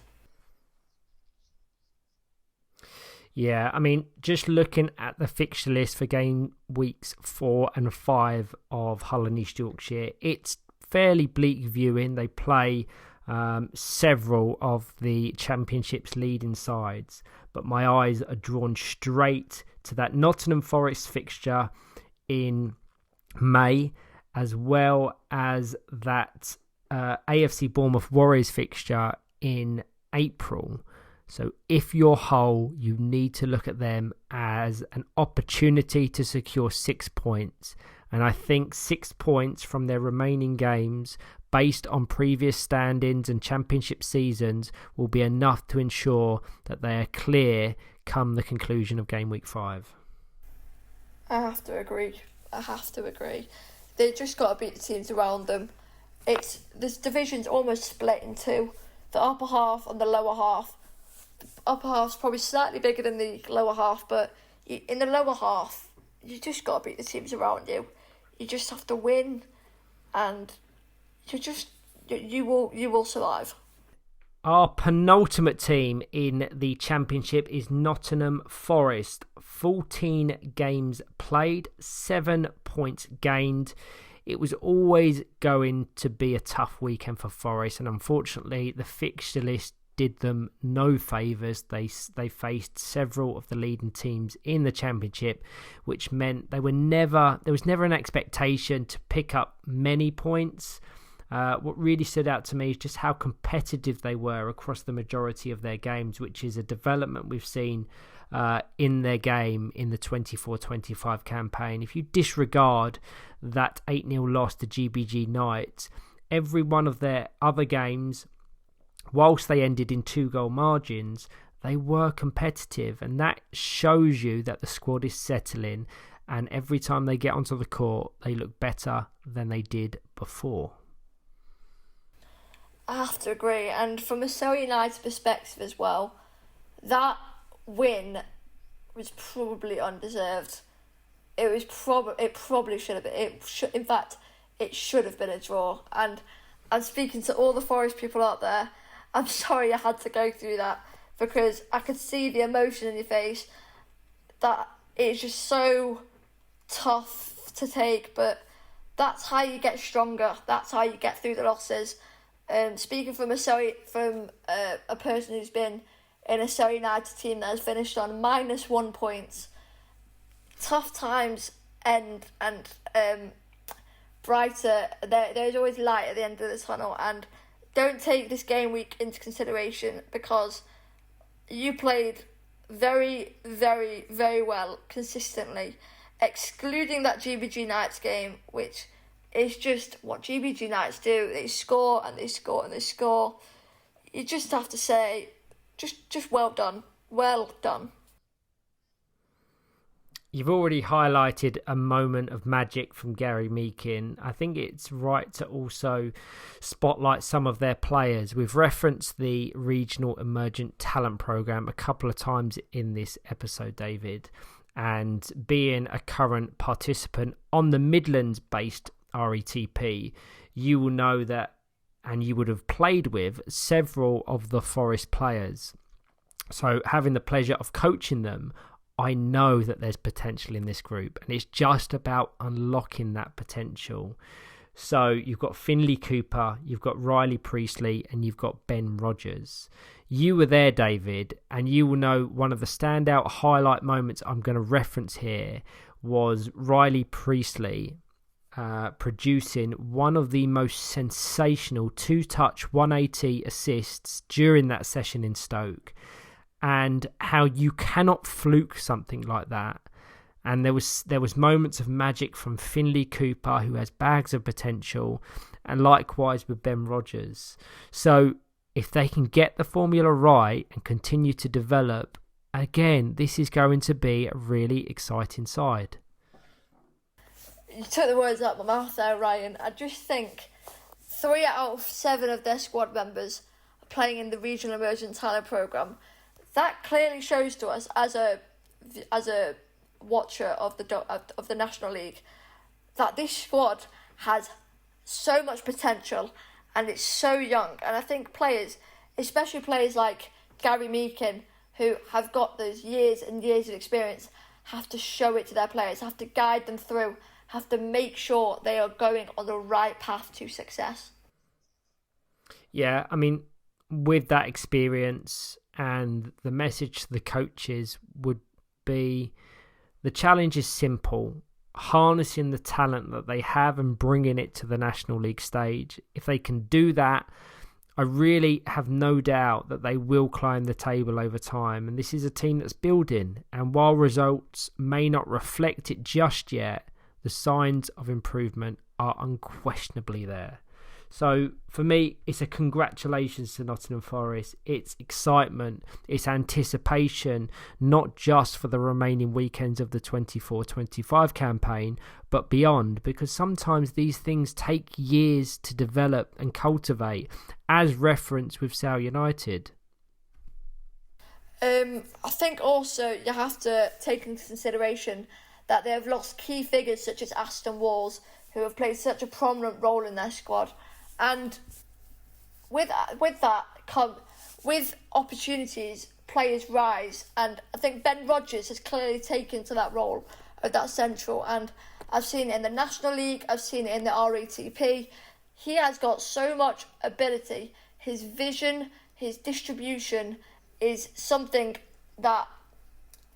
Yeah, I mean, just looking at the fixture list for game weeks 4 and 5 of Hull and East Yorkshire, it's fairly bleak viewing. They play several of the Championship's leading sides, but my eyes are drawn straight to that Nottingham Forest fixture in May, as well as that AFC Bournemouth Warriors fixture in April. So if you're Hull, you need to look at them as an opportunity to secure 6 points. And I think 6 points from their remaining games, based on previous stand-ins and Championship seasons, will be enough to ensure that they are clear come the conclusion of Game Week 5. I have to agree. They just got to beat the teams around them. This division's almost split in two. The upper half and the lower half. The upper half's probably slightly bigger than the lower half, but in the lower half, you just got to beat the teams around you. You just have to win, and you will survive. Our penultimate team in the Championship is Nottingham Forest. 14 games played, 7 points gained. It was always going to be a tough weekend for Forest, and unfortunately the fixture list did them no favours. They faced several of the leading teams in the Championship, which meant there was never an expectation to pick up many points. What really stood out to me is just how competitive they were across the majority of their games, which is a development we've seen in their game in the 24-25 campaign. If you disregard that 8-0 loss to GBG Knights, every one of their other games, whilst they ended in 2-goal margins, they were competitive, and that shows you that the squad is settling, and every time they get onto the court, they look better than they did before. I have to agree, and from a Surrey United perspective as well, that win was probably undeserved. It probably should have been. In fact, it should have been a draw. And I'm speaking to all the Forest people out there. I'm sorry I had to go through that, because I could see the emotion in your face. That it's just so tough to take, but that's how you get stronger. That's how you get through the losses. Speaking from a person who's been in a Surrey United team that has finished on -1 points, tough times end, and brighter. There's always light at the end of the tunnel, and don't take this game week into consideration, because you played very, very, very well consistently, excluding that GBG Knights game, which is just what GBG Knights do. They score and they score and they score. You just have to say, just well done. Well done. You've already highlighted a moment of magic from Gary Meakin. I think it's right to also spotlight some of their players. We've referenced the Regional Emergent Talent Programme a couple of times in this episode, David. And being a current participant on the Midlands-based RETP, you will know that, and you would have played with several of the Forest players. So having the pleasure of coaching them, I know that there's potential in this group, and it's just about unlocking that potential. So you've got Finley Cooper, you've got Riley Priestley, and you've got Ben Rogers. You were there, David, and you will know one of the standout highlight moments I'm going to reference here was Riley Priestley producing one of the most sensational two-touch 180 assists during that session in Stoke, and how you cannot fluke something like that. And there was moments of magic from Finley Cooper, who has bags of potential, and likewise with Ben Rogers. So if they can get the formula right and continue to develop, again, this is going to be a really exciting side. You took the words out of my mouth there, Ryan. I just think 3 out of 7 of their squad members are playing in the Regional Emergent Talent Programme. That clearly shows to us, as a watcher of the National League, that this squad has so much potential and it's so young. And I think players, especially players like Gary Meakin, who have got those years and years of experience, have to show it to their players, have to guide them through, have to make sure they are going on the right path to success. Yeah, I mean, with that experience, and the message to the coaches would be, the challenge is simple: harnessing the talent that they have and bringing it to the National League stage. If they can do that, I really have no doubt that they will climb the table over time. And this is a team that's building, and while results may not reflect it just yet, the signs of improvement are unquestionably there. So for me, it's a congratulations to Nottingham Forest. It's excitement, it's anticipation, not just for the remaining weekends of the 24-25 campaign, but beyond, because sometimes these things take years to develop and cultivate, as referenced with Sale United. I think also you have to take into consideration that they have lost key figures such as Aston Walls, who have played such a prominent role in their squad. And with that come with opportunities, players rise, and I think Ben Rodgers has clearly taken to that role of that central. And I've seen it in the National League, I've seen it in the RATP. He has got so much ability. His vision, his distribution is something that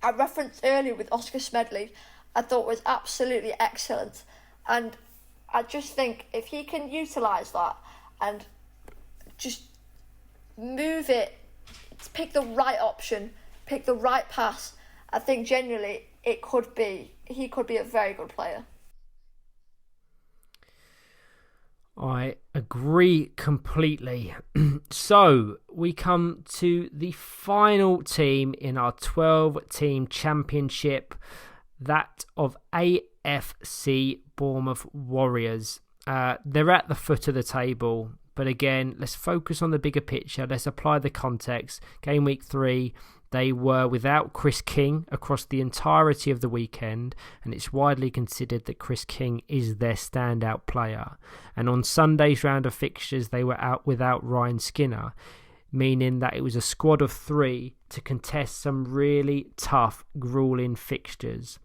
I referenced earlier with Oscar Smedley. I thought was absolutely excellent, and I just think if he can utilise that and just move it, pick the right option, pick the right pass, I think genuinely he could be a very good player. I agree completely. So we come to the final team in our 12-team championship, that of AFC Bournemouth Warriors. They're at the foot of the table, but again, let's focus on the bigger picture. Let's apply the context. Gameweek 3, they were without Chris King across the entirety of the weekend, and it's widely considered that Chris King is their standout player. And on Sunday's round of fixtures, they were out without Ryan Skinner, meaning that it was a squad of 3 to contest some really tough, grueling fixtures.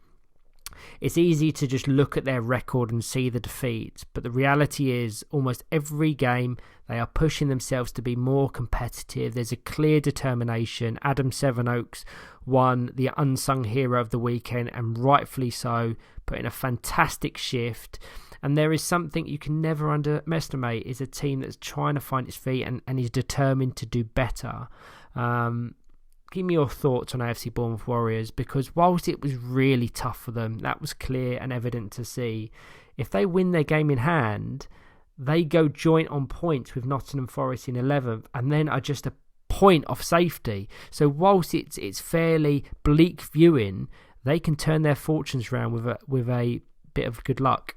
It's easy to just look at their record and see the defeats, but the reality is almost every game they are pushing themselves to be more competitive. There's a clear determination. Adam Sevenoaks won the unsung hero of the weekend, and rightfully so, put in a fantastic shift. And there is something you can never underestimate, is a team that's trying to find its feet and is determined to do better. Give me your thoughts on AFC Bournemouth Warriors, because whilst it was really tough for them, that was clear and evident to see. If they win their game in hand, they go joint on points with Nottingham Forest in 11th, and then are just a point off safety. So whilst it's fairly bleak viewing, they can turn their fortunes around with a bit of good luck.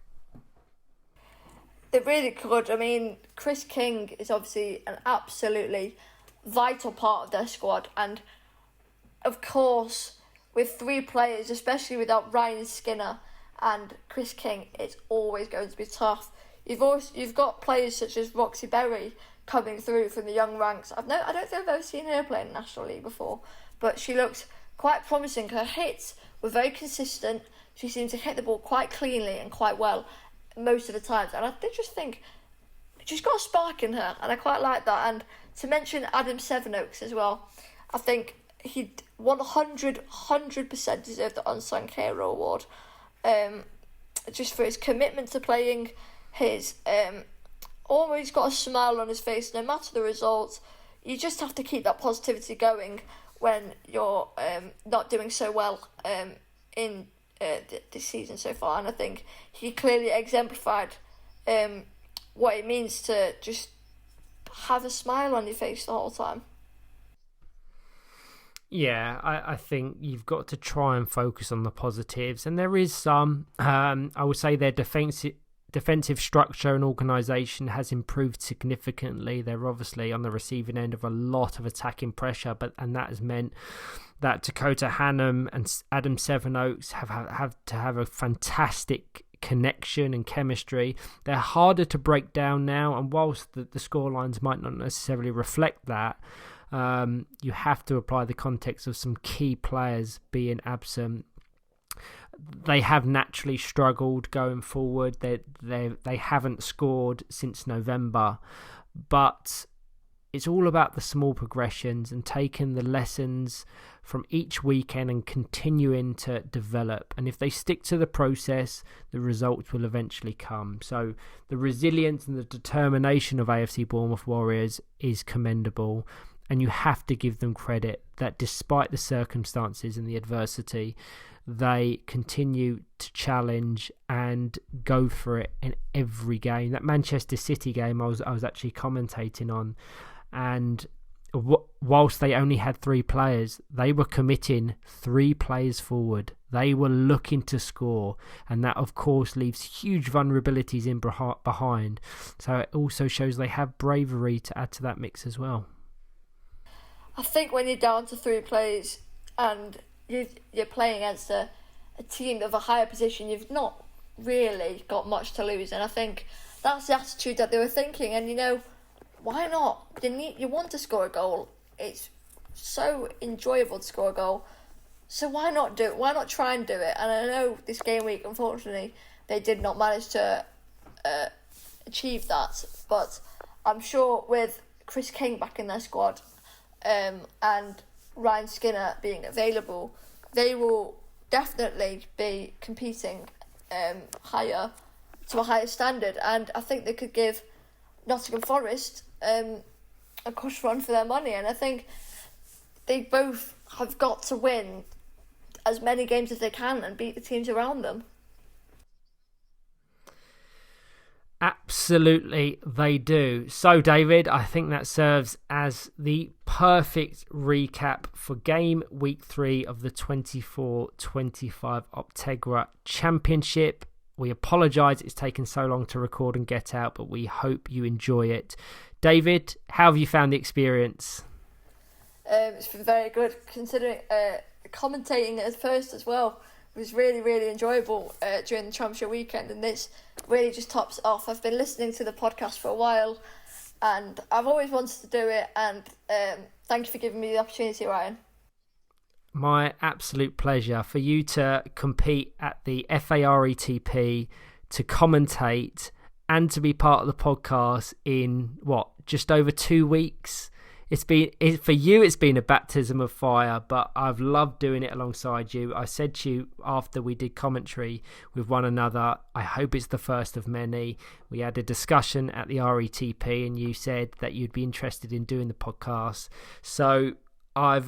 They really could. I mean, Chris King is obviously an absolutely vital part of their squad, and of course, with 3 players, especially without Ryan Skinner and Chris King, it's always going to be tough. You've got players such as Roxy Berry coming through from the young ranks. I don't think I've ever seen her play in the National League before, but she looked quite promising. Her hits were very consistent. She seemed to hit the ball quite cleanly and quite well most of the times, and I did just think she's got a spark in her, and I quite like that. And to mention Adam Sevenoaks as well, I think he 100% deserved the Unsung Hero Award, just for his commitment to playing, his always got a smile on his face no matter the results. You just have to keep that positivity going when you're not doing so well in this season so far, and I think he clearly exemplified what it means to just have a smile on your face the whole time. Yeah, I think you've got to try and focus on the positives, and there is some. I would say their defensive structure and organisation has improved significantly. They're obviously on the receiving end of a lot of attacking pressure, and that has meant that Dakota Hannum and Adam Sevenoaks have to have a fantastic connection and chemistry. They're harder to break down now, and whilst the scorelines might not necessarily reflect that, you have to apply the context of some key players being absent. They have naturally struggled going forward. They haven't scored since November, but it's all about the small progressions and taking the lessons from each weekend and continuing to develop. And if they stick to the process, the results will eventually come. So the resilience and the determination of AFC Bournemouth Warriors is commendable. And you have to give them credit that despite the circumstances and the adversity, they continue to challenge and go for it in every game. That Manchester City game I was actually commentating on, and whilst they only had 3 players, they were committing 3 players forward. They were looking to score, and that of course leaves huge vulnerabilities in behind. So it also shows they have bravery to add to that mix as well. I think when you're down to 3 players and you're playing against a team of a higher position, you've not really got much to lose, and I think that's the attitude that they were thinking. And why not? You want to score a goal. It's so enjoyable to score a goal. So why not do it? Why not try and do it? And I know this game week, unfortunately, they did not manage to achieve that. But I'm sure with Chris King back in their squad and Ryan Skinner being available, they will definitely be competing higher, to a higher standard. And I think they could give Nottingham Forest a cush run for their money, and I think they both have got to win as many games as they can and beat the teams around them. Absolutely, they do. So, David, I think that serves as the perfect recap for game week 3 of the 24-25 Optegra Championship. We apologise it's taken so long to record and get out, but we hope you enjoy it. David, how have you found the experience? It's been very good, considering commentating at first as well. It was really, really enjoyable during the Championship weekend, and this really just tops it off. I've been listening to the podcast for a while, and I've always wanted to do it, and thank you for giving me the opportunity, Ryan. My absolute pleasure. For you to compete at the FARETP, to commentate, and to be part of the podcast in just over 2 weeks. For you, it's been a baptism of fire, but I've loved doing it alongside you. I said to you after we did commentary with one another, I hope it's the first of many. We had a discussion at the RETP, and you said that you'd be interested in doing the podcast. So I've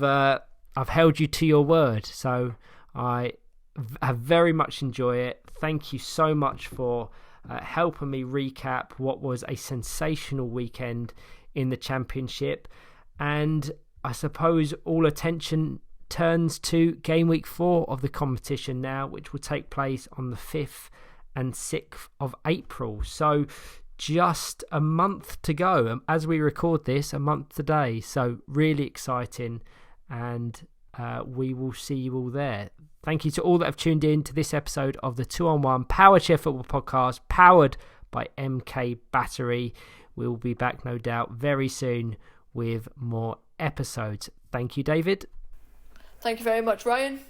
held you to your word. So I have very much enjoyed it. Thank you so much for helping me recap what was a sensational weekend in the Championship. And I suppose all attention turns to game week 4 of the competition now, which will take place on the 5th and 6th of April. So just a month to go. As we record this, a month today. So really exciting, and we will see you all there. Thank you to all that have tuned in to this episode of the 2-on-1 Powerchair Football Podcast, powered by MK Battery. We'll be back, no doubt, very soon with more episodes. Thank you, David. Thank you very much, Ryan.